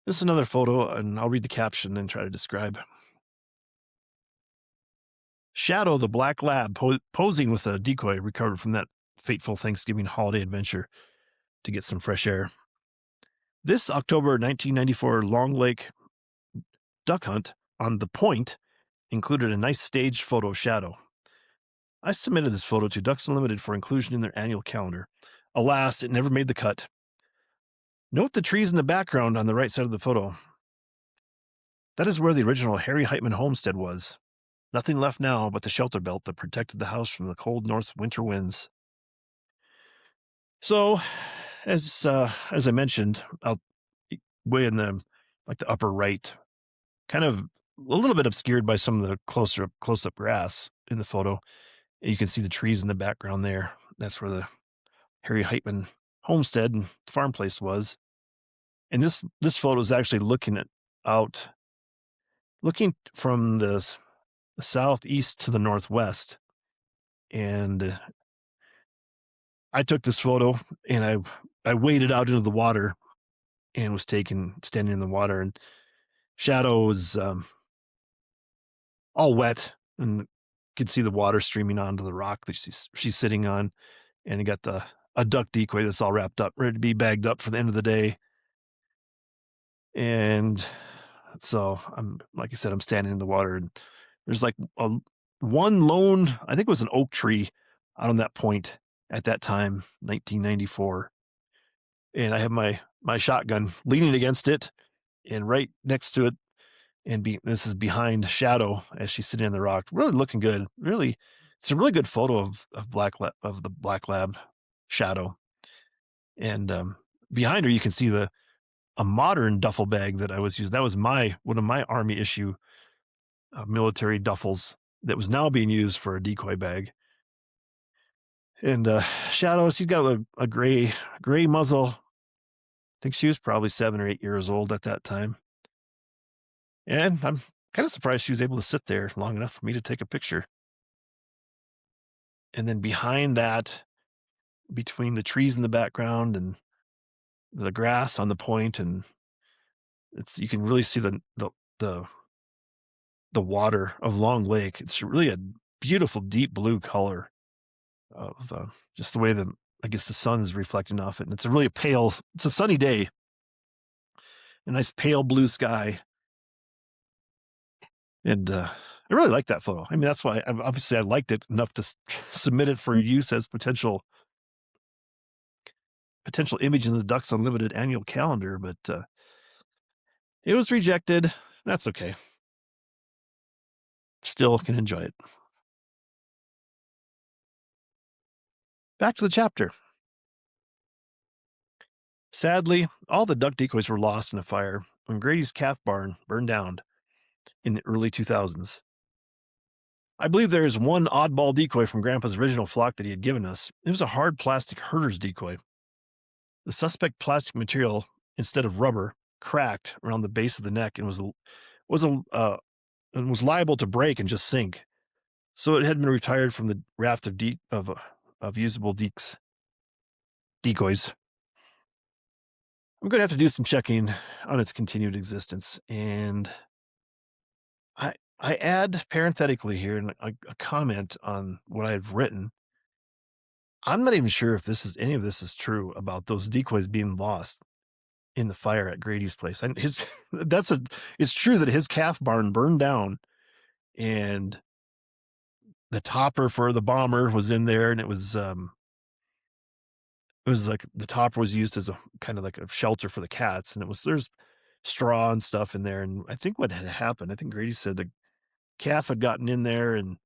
This is another photo, and I'll read the caption and try to describe. Shadow, the black lab, posing with a decoy recovered from that fateful Thanksgiving holiday adventure to get some fresh air. This October 1994 Long Lake duck hunt on the Point included a nice staged photo of Shadow. I submitted this photo to Ducks Unlimited for inclusion in their annual calendar. Alas, it never made the cut. Note the trees in the background on the right side of the photo. That is where the original Harry Heitmann homestead was. Nothing left now but the shelter belt that protected the house from the cold north winter winds. So, as I mentioned, I'll way in the upper right, kind of a little bit obscured by some of the close-up grass in the photo. You can see the trees in the background there. That's where the Harry Heitmann homestead and farm place was. And this photo is actually out, looking from the southeast to the northwest. And I took this photo and I waded out into the water and was standing in the water, and shadow was all wet, and could see the water streaming onto the rock that she's sitting on. And you got a duck decoy that's all wrapped up, ready to be bagged up for the end of the day. And so like I said, I'm standing in the water, and there's like one lone, I think it was an oak tree out on that point at that time, 1994. And I have my shotgun leaning against it, and right next to it, and this is behind shadow as she's sitting on the rock, really looking good. Really, it's a really good photo of the black lab shadow. And behind her, you can see a modern duffel bag that I was using. That was one of my Army issue military duffels that was now being used for a decoy bag. And shadow, she's got a gray muzzle. I think she was probably 7 or 8 years old at that time. And I'm kind of surprised she was able to sit there long enough for me to take a picture. And then behind that, between the trees in the background and the grass on the point, and you can really see the water of Long Lake. It's really a beautiful deep blue color of just the way I guess the sun is reflecting off it. And it's a sunny day, a nice pale blue sky. And I really like that photo. I mean, that's why obviously I liked it enough to submit it for use as potential image in the Ducks Unlimited annual calendar, but it was rejected. That's okay. Still can enjoy it. Back to the chapter. Sadly, all the duck decoys were lost in a fire when Grady's calf barn burned down in the early 2000s. I believe there is one oddball decoy from Grandpa's original flock that he had given us. It was a hard plastic herder's decoy. The suspect plastic material, instead of rubber, cracked around the base of the neck and was liable to break and just sink. So it had been retired from the raft of usable decoys. I'm going to have to do some checking on its continued existence, and I add parenthetically here a comment on what I've written. I'm not even sure if any of this is true about those decoys being lost in the fire at Grady's place. And it's true that his calf barn burned down, and the topper for the bomber was in there, and it was like the topper was used as a kind of like a shelter for the cats, and there's straw and stuff in there. And I think what had happened, I think Grady said the calf had gotten in there and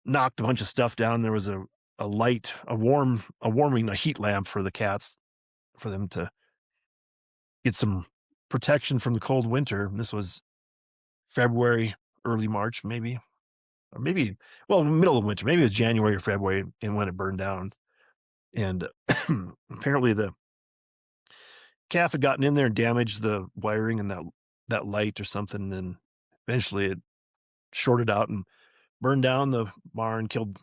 knocked a bunch of stuff down. There was a heat lamp for the cats, for them to get some protection from the cold winter. And this was February, early March, maybe, or maybe, well, middle of winter, maybe it was January or February, and when it burned down. And apparently the calf had gotten in there and damaged the wiring and that light or something. And eventually it shorted out and burned down the barn, killed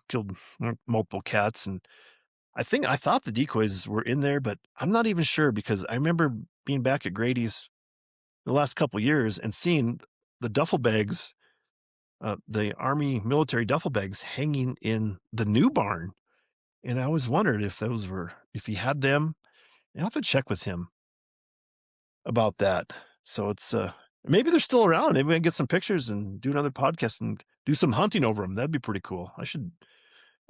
multiple cats. And I thought the decoys were in there, but I'm not even sure, because I remember being back at Grady's the last couple of years and seeing the duffel bags, the Army military duffel bags hanging in the new barn. And I always wondered if he had them. I'll have to check with him about that. So it's, maybe they're still around. Maybe we can get some pictures and do another podcast and do some hunting over them. That'd be pretty cool. I'm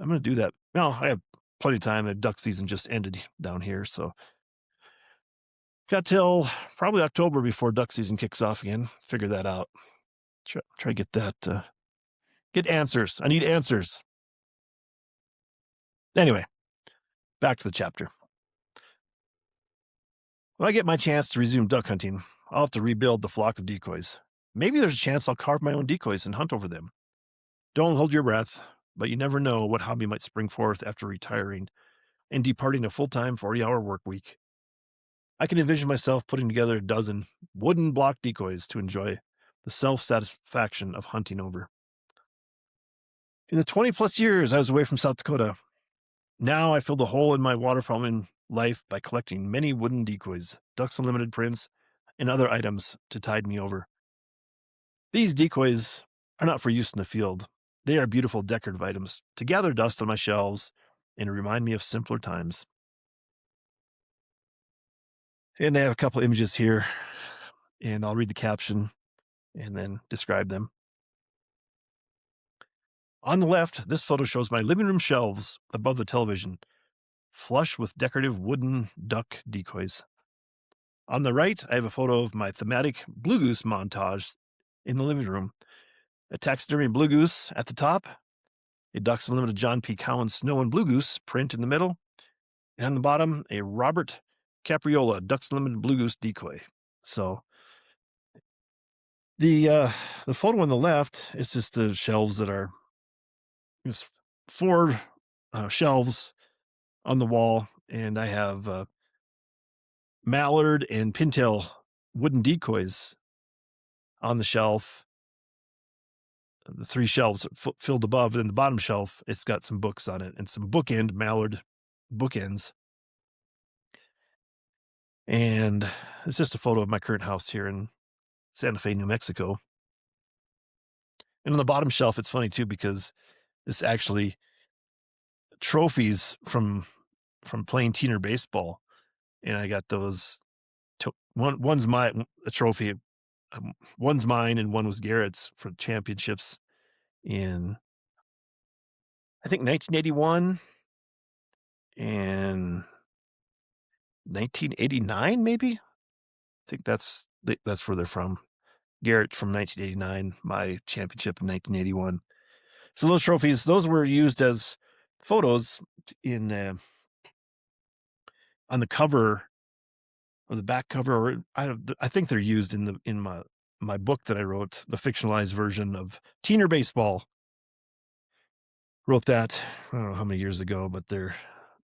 going to do that. Well, I have plenty of time. The duck season just ended down here, so got till probably October before duck season kicks off again. Figure that out. Try to get that, get answers. I need answers. Anyway, back to the chapter. When I get my chance to resume duck hunting, I'll have to rebuild the flock of decoys. Maybe there's a chance I'll carve my own decoys and hunt over them. Don't hold your breath, but you never know what hobby might spring forth after retiring and departing a full-time 40-hour work week. I can envision myself putting together a dozen wooden block decoys to enjoy the self-satisfaction of hunting over. In the 20 plus years I was away from South Dakota, now I filled a hole in my waterfowling life by collecting many wooden decoys, Ducks Unlimited prints, and other items to tide me over. These decoys are not for use in the field. They are beautiful decorative items to gather dust on my shelves and remind me of simpler times. And they have a couple images here, and I'll read the caption and then describe them. On the left, this photo shows my living room shelves above the television, flush with decorative wooden duck decoys. On the right, I have a photo of my thematic blue goose montage in the living room. A taxidermy blue goose at the top, a Ducks Unlimited John P. Cowan snow and blue goose print in the middle, and on the bottom, a Robert Capriola Ducks Unlimited blue goose decoy. So the photo on the left is just the shelves that are just four shelves on the wall, and I have mallard and pintail wooden decoys on the shelf. The three shelves filled above, and then the bottom shelf, it's got some books on it and some bookend mallard bookends. And it's just a photo of my current house here in Santa Fe, New Mexico. And on the bottom shelf, it's funny too, because it's actually trophies from playing teener baseball. And I got those. One's a trophy. One's mine, and one was Garrett's for championships in, I think, 1981 and 1989, maybe. I think that's where they're from. Garrett from 1989, my championship in 1981. So those trophies, those were used as photos in on the cover or the back cover, or I think they're used in my book that I wrote, the fictionalized version of Teener Baseball. Wrote that, I don't know how many years ago, but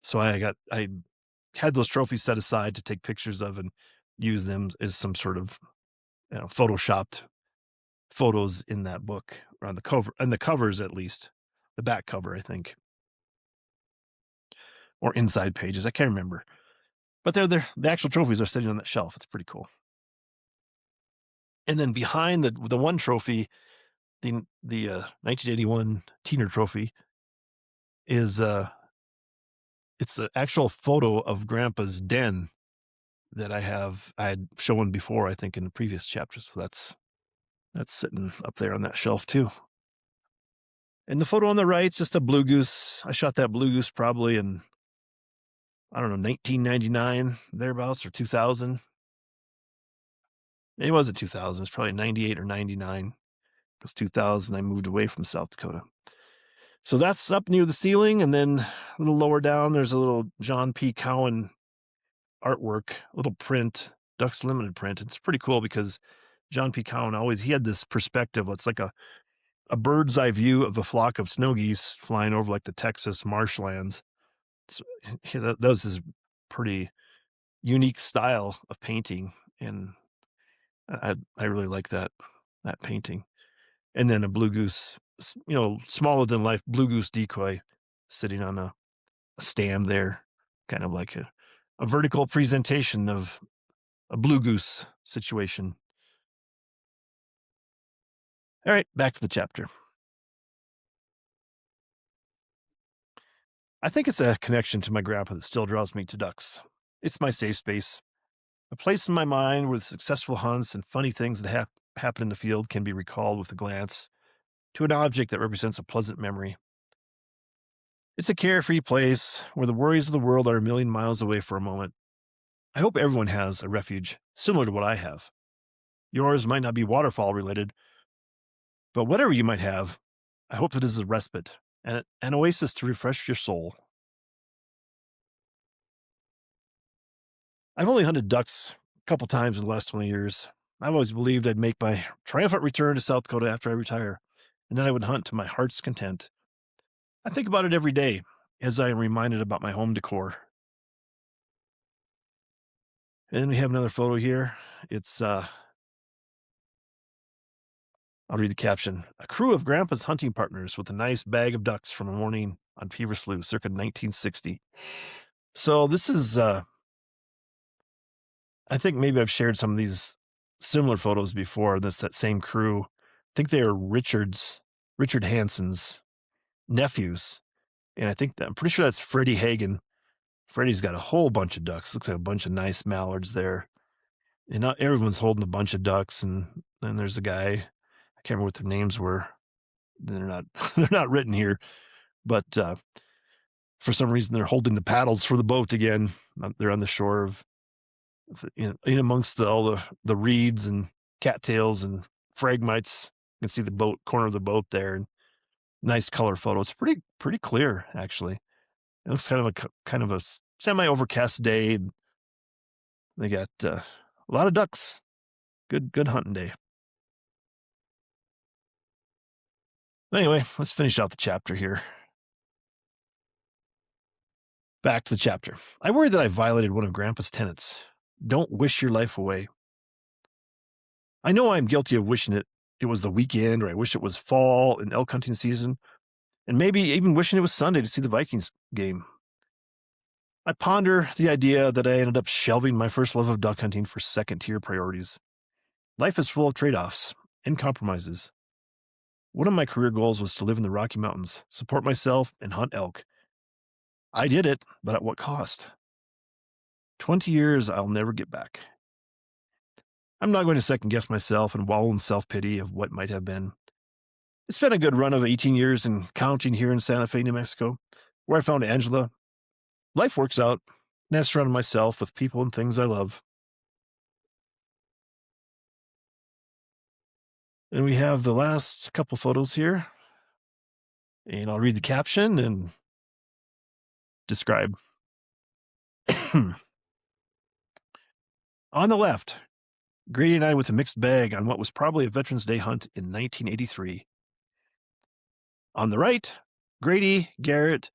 so I had those trophies set aside to take pictures of and use them as some sort of, photoshopped photos in that book, or on the cover, and the covers, at least the back cover, I think, or inside pages. I can't remember, but the actual trophies are sitting on that shelf. It's pretty cool. And then behind the one trophy, the 1981 Teener trophy is it's the actual photo of Grandpa's den that I had shown before, I think, in the previous chapters. So that's sitting up there on that shelf too. And the photo on the right is just a blue goose. I shot that blue goose probably in, I don't know, 1999, thereabouts, or 2000. It wasn't 2000. It's probably 98 or 99. Because 2000, I moved away from South Dakota. So that's up near the ceiling. And then a little lower down, there's a little John P. Cowan artwork, a little print, Ducks Limited print. It's pretty cool because John P. Cowan he had this perspective. It's like a bird's eye view of a flock of snow geese flying over like the Texas marshlands. That was his pretty unique style of painting. And I really like that painting. And then a blue goose, smaller than life blue goose decoy sitting on a stand there, kind of like a vertical presentation of a blue goose situation. All right, back to the chapter. I think it's a connection to my grandpa that still draws me to ducks. It's my safe space, a place in my mind where the successful hunts and funny things that happen in the field can be recalled with a glance to an object that represents a pleasant memory. It's a carefree place where the worries of the world are a million miles away for a moment. I hope everyone has a refuge similar to what I have. Yours might not be waterfall related, but whatever you might have, I hope that is a respite and an oasis to refresh your soul. I've only hunted ducks a couple times in the last 20 years. I've always believed I'd make my triumphant return to South Dakota after I retire, and then I would hunt to my heart's content. I think about it every day, as I am reminded about my home decor. And we have another photo here. It's I'll read the caption. A crew of Grandpa's hunting partners with a nice bag of ducks from a morning on Peever Slough, circa 1960. So this is I think maybe I've shared some of these similar photos before. That same crew. I think they are Richard Hanson's nephews. And I'm pretty sure that's Freddie Hagen. Freddie's got a whole bunch of ducks. Looks like a bunch of nice mallards there. And not everyone's holding a bunch of ducks. And then there's a guy, I can't remember what their names were. They're not they're not written here, but for some reason they're holding the paddles for the boat again. They're on the shore of in amongst all the reeds and cattails and phragmites. You can see the boat corner of the boat there. And nice color photo. It's pretty clear actually. It looks kind of a semi overcast day. They got a lot of ducks. Good hunting day. Anyway, let's finish out the chapter here. Back to the chapter. I worry that I violated one of Grandpa's tenets. Don't wish your life away. I know I'm guilty of wishing it was the weekend, or I wish it was fall and elk hunting season, and maybe even wishing it was Sunday to see the Vikings game. I ponder the idea that I ended up shelving my first love of duck hunting for second-tier priorities. Life is full of trade-offs and compromises. One of my career goals was to live in the Rocky Mountains, support myself, and hunt elk. I did it, but at what cost? 20 years I'll never get back. I'm not going to second-guess myself and wallow in self-pity of what might have been. It's been a good run of 18 years and counting here in Santa Fe, New Mexico, where I found Angela. Life works out, and I've surrounded myself with people and things I love. And we have the last couple photos here. And I'll read the caption and describe. On the left, Grady and I with a mixed bag on what was probably a Veterans Day hunt in 1983. On the right, Grady, Garrett,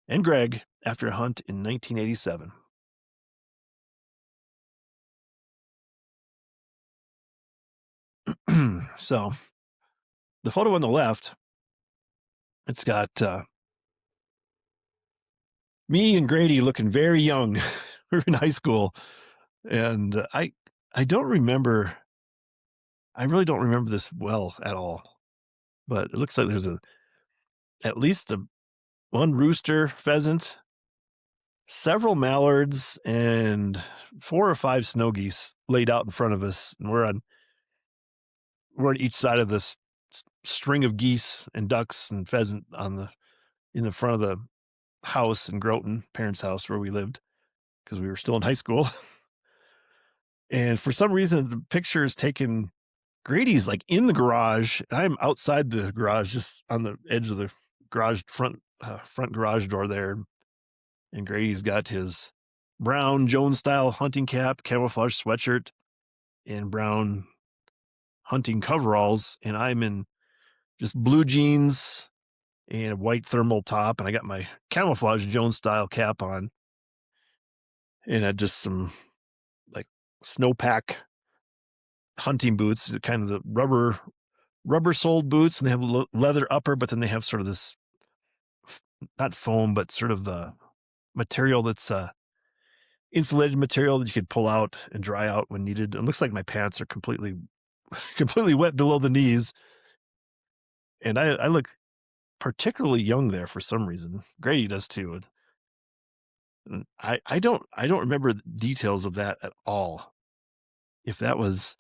and Greg after a hunt in 1987. So, the photo on the left, it's got me and Grady looking very young. We were in high school, and I don't remember. I really don't remember this well at all, but it looks like there's at least one rooster pheasant, several mallards, and 4 or 5 snow geese laid out in front of us, and we're on each side of this string of geese and ducks and pheasant in the front of the house in Groton, parents' house where we lived, because we were still in high school. And for some reason, the picture is taken. Grady's like in the garage, and I'm outside the garage, just on the edge of the garage front garage door there. And Grady's got his brown Jones-style hunting cap, camouflage sweatshirt, and brown hunting coveralls, and I'm in just blue jeans and a white thermal top, and I got my camouflage Jones-style cap on, and just some like snowpack hunting boots, kind of the rubber soled boots, and they have leather upper, but then they have sort of this not foam, but sort of the material that's insulated material that you could pull out and dry out when needed. It looks like my pants are completely wet below the knees, and I look particularly young there for some reason. Grady does too. And I don't remember the details of that at all. If that was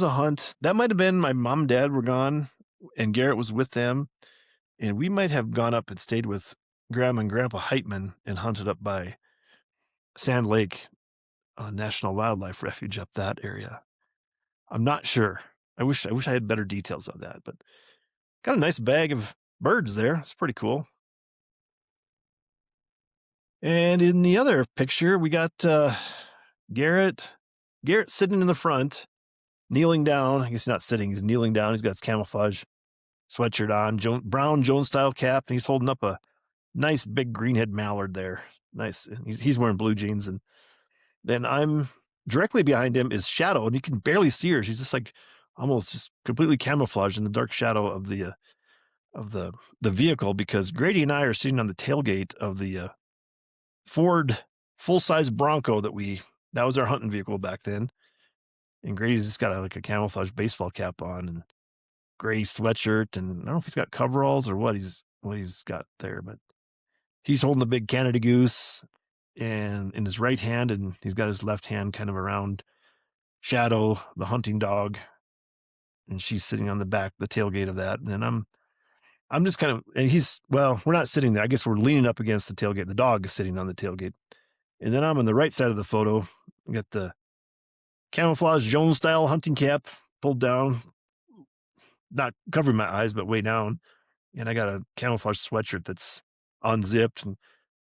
a hunt, that might have been my mom and dad were gone, and Garrett was with them, and we might have gone up and stayed with Grandma and Grandpa Heitmann and hunted up by Sand Lake National Wildlife Refuge up that area. I'm not sure. I wish I had better details of that, but got a nice bag of birds there. It's pretty cool. And in the other picture, we got Garrett sitting in the front, kneeling down. I guess he's not sitting, he's kneeling down. He's got his camouflage sweatshirt on, brown Jones-style cap, and he's holding up a nice big greenhead mallard there. Nice. He's wearing blue jeans, and then I'm directly behind him is Shadow, and you can barely see her. She's just like almost just completely camouflaged in the dark shadow of the vehicle, because Grady and I are sitting on the tailgate of the Ford full-size Bronco that was our hunting vehicle back then. And Grady's just got like a camouflage baseball cap on and gray sweatshirt, and I don't know if he's got coveralls or what he's got there, but he's holding the big Canada goose and in his right hand, and he's got his left hand kind of around Shadow, the hunting dog, and she's sitting on the tailgate of that. And then I'm just kind of, and we're not sitting there. I guess we're leaning up against the tailgate. The dog is sitting on the tailgate. And then I'm on the right side of the photo. I got the camouflage Jones style hunting cap pulled down, not covering my eyes, but way down. And I got a camouflage sweatshirt that's unzipped, and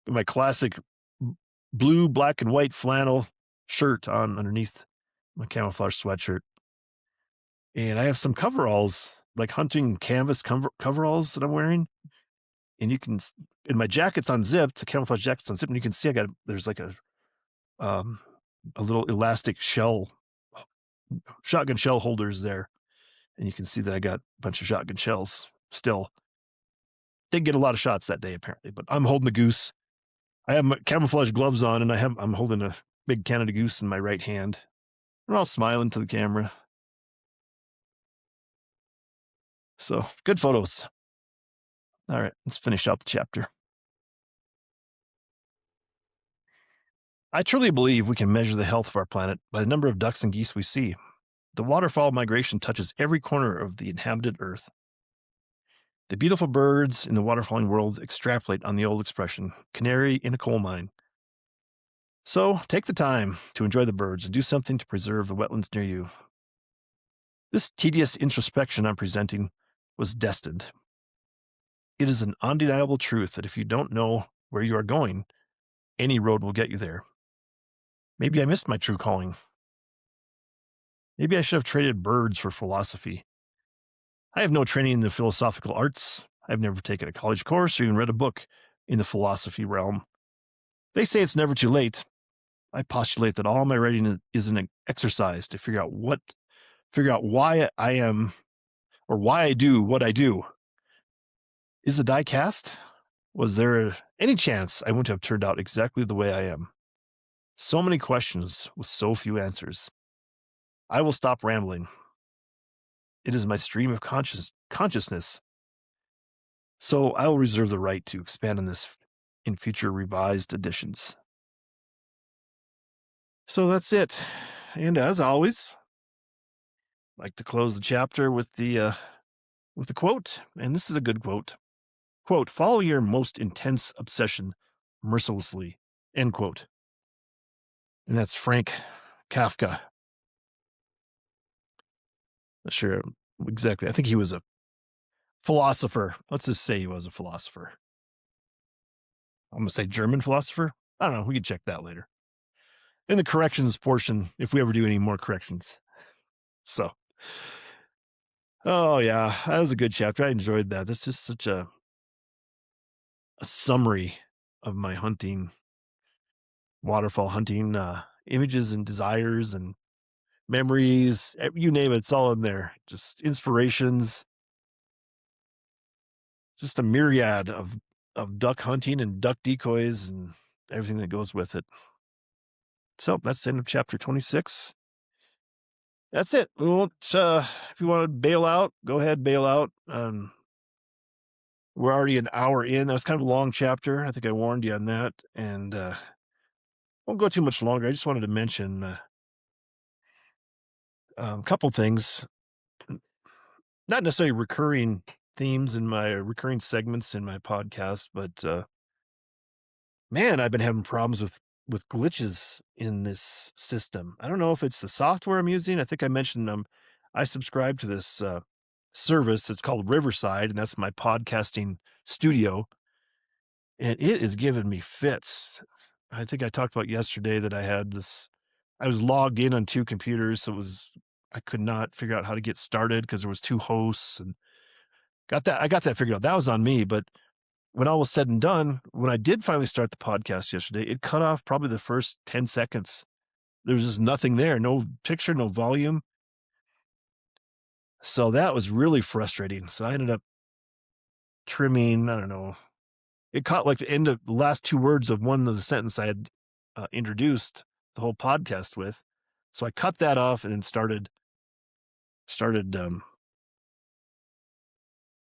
my classic blue, black, and white flannel shirt on underneath my camouflage sweatshirt. And I have some coveralls, like hunting canvas coveralls that I'm wearing. And my jacket's unzipped, the camouflage jacket's unzipped, and you can see there's like a little elastic shotgun shell holders there. And you can see that I got a bunch of shotgun shells still. Didn't get a lot of shots that day, apparently, but I'm holding the goose. I have my camouflage gloves on, and I'm holding a big Canada goose in my right hand. We're all smiling to the camera. So good photos. All right, let's finish out the chapter. I truly believe we can measure the health of our planet by the number of ducks and geese we see. The waterfowl migration touches every corner of the inhabited earth. The beautiful birds in the waterfowling world extrapolate on the old expression, canary in a coal mine. So take the time to enjoy the birds and do something to preserve the wetlands near you. This tedious introspection I'm presenting was destined. It is an undeniable truth that if you don't know where you are going, any road will get you there. Maybe I missed my true calling. Maybe I should have traded birds for philosophy. I have no training in the philosophical arts. I've never taken a college course or even read a book in the philosophy realm. They say it's never too late. I postulate that all my writing is an exercise to figure out why I am, or why I do what I do. Is the die cast? Was there any chance I wouldn't have turned out exactly the way I am? So many questions with so few answers. I will stop rambling. It is my stream of consciousness. So I will reserve the right to expand on this in future revised editions. So that's it. And as always, I'd like to close the chapter with the quote, and this is a good quote. Quote, "Follow your most intense obsession mercilessly," end quote. And that's Frank Kafka. Not sure exactly. I think he was a philosopher. Let's just say he was a philosopher. I'm going to say German philosopher. I don't know. We can check that later. In the corrections portion, if we ever do any more corrections. So, oh yeah, that was a good chapter. I enjoyed that. That's just such a summary of my waterfall hunting, images and desires and memories, you name it, it's all in there. Just inspirations, just a myriad of duck hunting and duck decoys and everything that goes with it. So that's the end of chapter 26. That's it. Well, if you want to bail out, go ahead, bail out. We're already an hour in. That was kind of a long chapter. I think I warned you on that, and won't go too much longer. I just wanted to mention a couple things, not necessarily recurring themes in my recurring segments in my podcast, but man, I've been having problems with glitches in this system. I don't know if it's the software I'm using. I think I mentioned I subscribe to this service. It's called Riverside, and that's my podcasting studio. And it is giving me fits. I think I talked about yesterday that I was logged in on two computers, so I could not figure out how to get started because there was two hosts, and I got that figured out. That was on me, but when all was said and done, when I did finally start the podcast yesterday, it cut off probably the first 10 seconds. There was just nothing there, no picture, no volume. So that was really frustrating. So I ended up trimming, I don't know, it caught like the end of the last 2 words of one of the sentence I had introduced the whole podcast with. So I cut that off and then started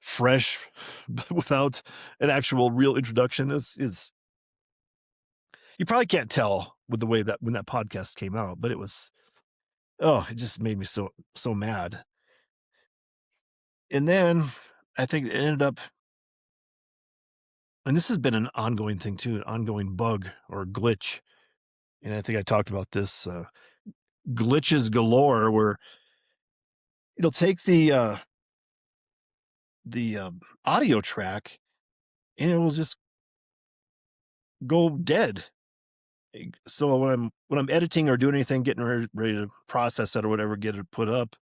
fresh, but without an actual real introduction. Is you probably can't tell with the way that when that podcast came out, but it was, oh, it just made me so mad. And then I think it ended up, and this has been an ongoing thing too, an ongoing bug or glitch. And I think I talked about this glitches galore, where it'll take the audio track and it will just go dead. So when I'm editing or doing anything, getting ready to process it or whatever, get it put up,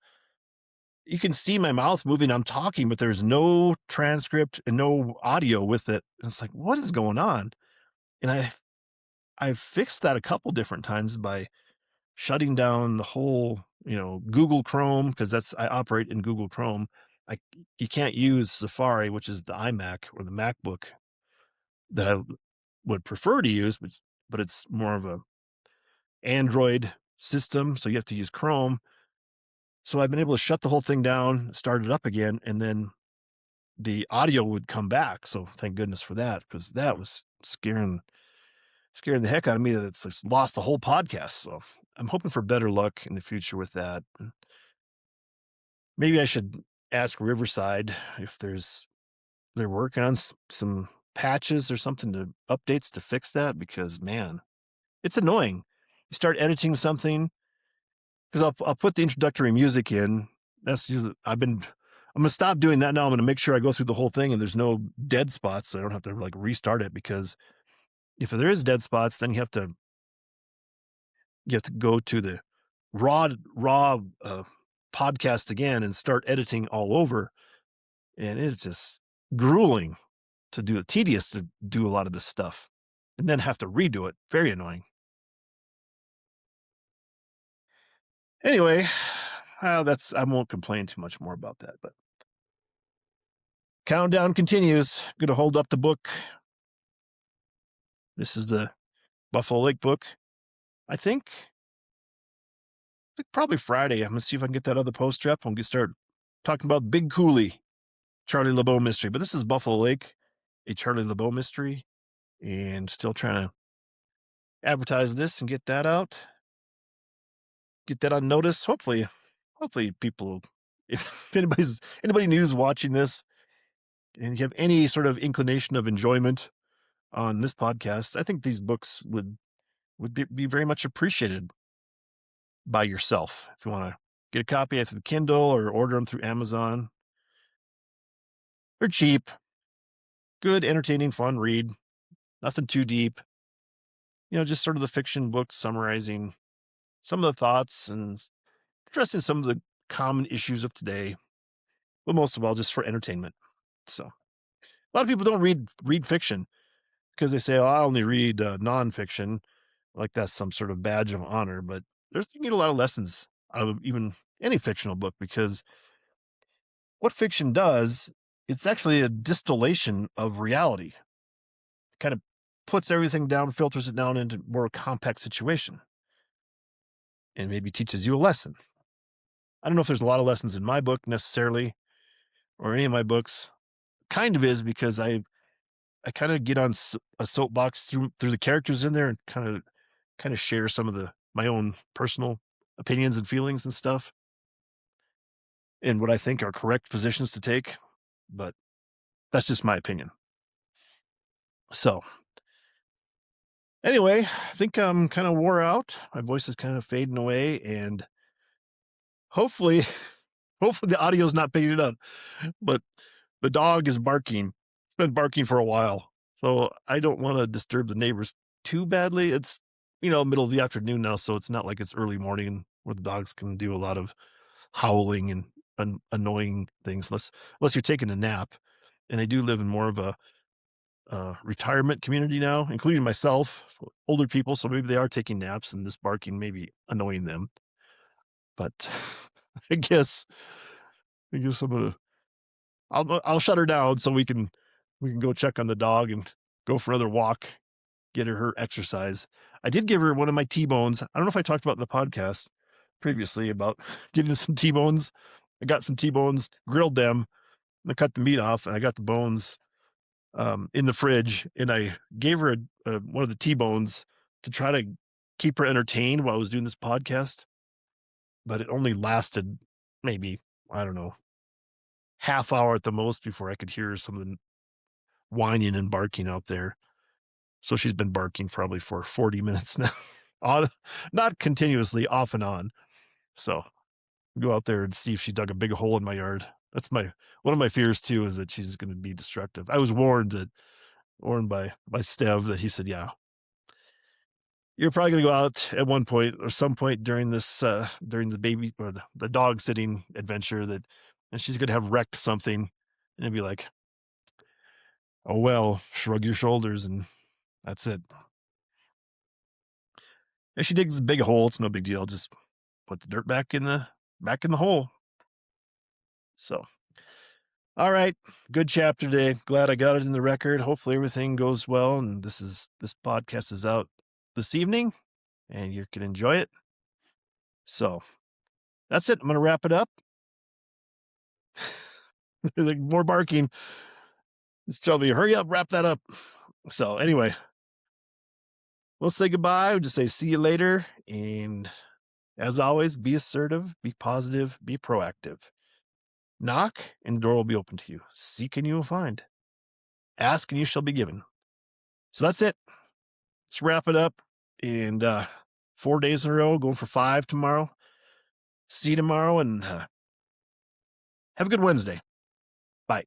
you can see my mouth moving. I'm talking, but there's no transcript and no audio with it. And it's like, what is going on? And I've fixed that a couple different times by shutting down the whole, Google Chrome, because I operate in Google Chrome. I You can't use Safari, which is the iMac or the MacBook that I would prefer to use, but it's more of a Android system, so you have to use Chrome. So I've been able to shut the whole thing down, start it up again, and then the audio would come back. So thank goodness for that, because that was scaring the heck out of me that it's just lost the whole podcast. So I'm hoping for better luck in the future with that. Maybe I should ask Riverside if they're working on some patches or something, to updates to fix that, because man, it's annoying. You start editing something, because I'll put the introductory music in. That's usually I'm gonna stop doing that now. I'm gonna make sure I go through the whole thing and there's no dead spots, so I don't have to like restart it, because if there is dead spots, then you have to go to the raw podcast again and start editing all over, and it's just grueling to do, tedious to do a lot of this stuff, and then have to redo it. Very annoying. Anyway, I won't complain too much more about that, but countdown continues. Gonna hold up the book. This is the Buffalo Lake book. I think probably Friday. I'm gonna see if I can get that other poster up. I'm gonna start talking about Big Cooley, Charlie LeBeau mystery. But this is Buffalo Lake, a Charlie LeBeau mystery, and still trying to advertise this and get that out, get that on notice. Hopefully people, if anybody new is watching this and you have any sort of inclination of enjoyment on this podcast, I think these books would be very much appreciated by yourself. If you want to get a copy through Kindle or order them through Amazon, they're cheap, good, entertaining, fun read, nothing too deep. Just sort of the fiction book summarizing some of the thoughts and addressing some of the common issues of today, but most of all, just for entertainment. So a lot of people don't read fiction because they say, "Oh, I only read nonfiction," like that's some sort of badge of honor. But you get a lot of lessons out of even any fictional book, because what fiction does, it's actually a distillation of reality. It kind of puts everything down, filters it down into more compact situation, and maybe teaches you a lesson. I don't know if there's a lot of lessons in my book necessarily, or any of my books. Kind of is, because I kind of get on a soapbox through the characters in there, and kind of share some of my own personal opinions and feelings and stuff, and what I think are correct positions to take. But that's just my opinion. So anyway, I think I'm kind of wore out. My voice is kind of fading away, and hopefully, hopefully the audio's not picking it up. But the dog is barking. It's been barking for a while, so I don't want to disturb the neighbors too badly. It's middle of the afternoon now, so it's not like it's early morning where the dogs can do a lot of howling and annoying things, unless you're taking a nap. And they do live in more of a retirement community now, including myself, older people. So maybe they are taking naps and this barking may be annoying them. But I guess I'm gonna I'll shut her down so we can go check on the dog and go for another walk, get her exercise. I did give her one of my T-bones. I don't know if I talked about in the podcast previously about getting some T-bones. I got some T-bones, grilled them, and I cut the meat off, and I got the bones in the fridge, and I gave her one of the T-bones to try to keep her entertained while I was doing this podcast. But it only lasted maybe, I don't know, half hour at the most before I could hear something whining and barking out there. So she's been barking probably for 40 minutes now, on, not continuously, off and on. So go out there and see if she dug a big hole in my yard. That's one of my fears too, is that she's going to be destructive. I was warned by Stev that he said, yeah, you're probably going to go out at one point or some point during this, during the baby or the dog sitting adventure and she's going to have wrecked something and it'd be like, oh, well, shrug your shoulders and that's it. If she digs a big hole, it's no big deal. Just put the dirt back in the hole. So, all right, good chapter today. Glad I got it in the record. Hopefully everything goes well, and this podcast is out this evening, and you can enjoy it. So, that's it. I'm gonna wrap it up. More barking. It's telling me, hurry up, wrap that up. So anyway, we'll say goodbye. We'll just say see you later, and as always, be assertive, be positive, be proactive. Knock, and the door will be open to you. Seek, and you will find. Ask, and you shall be given. So that's it. Let's wrap it up. And 4 days in a row, going for 5 tomorrow. See you tomorrow, and have a good Wednesday. Bye.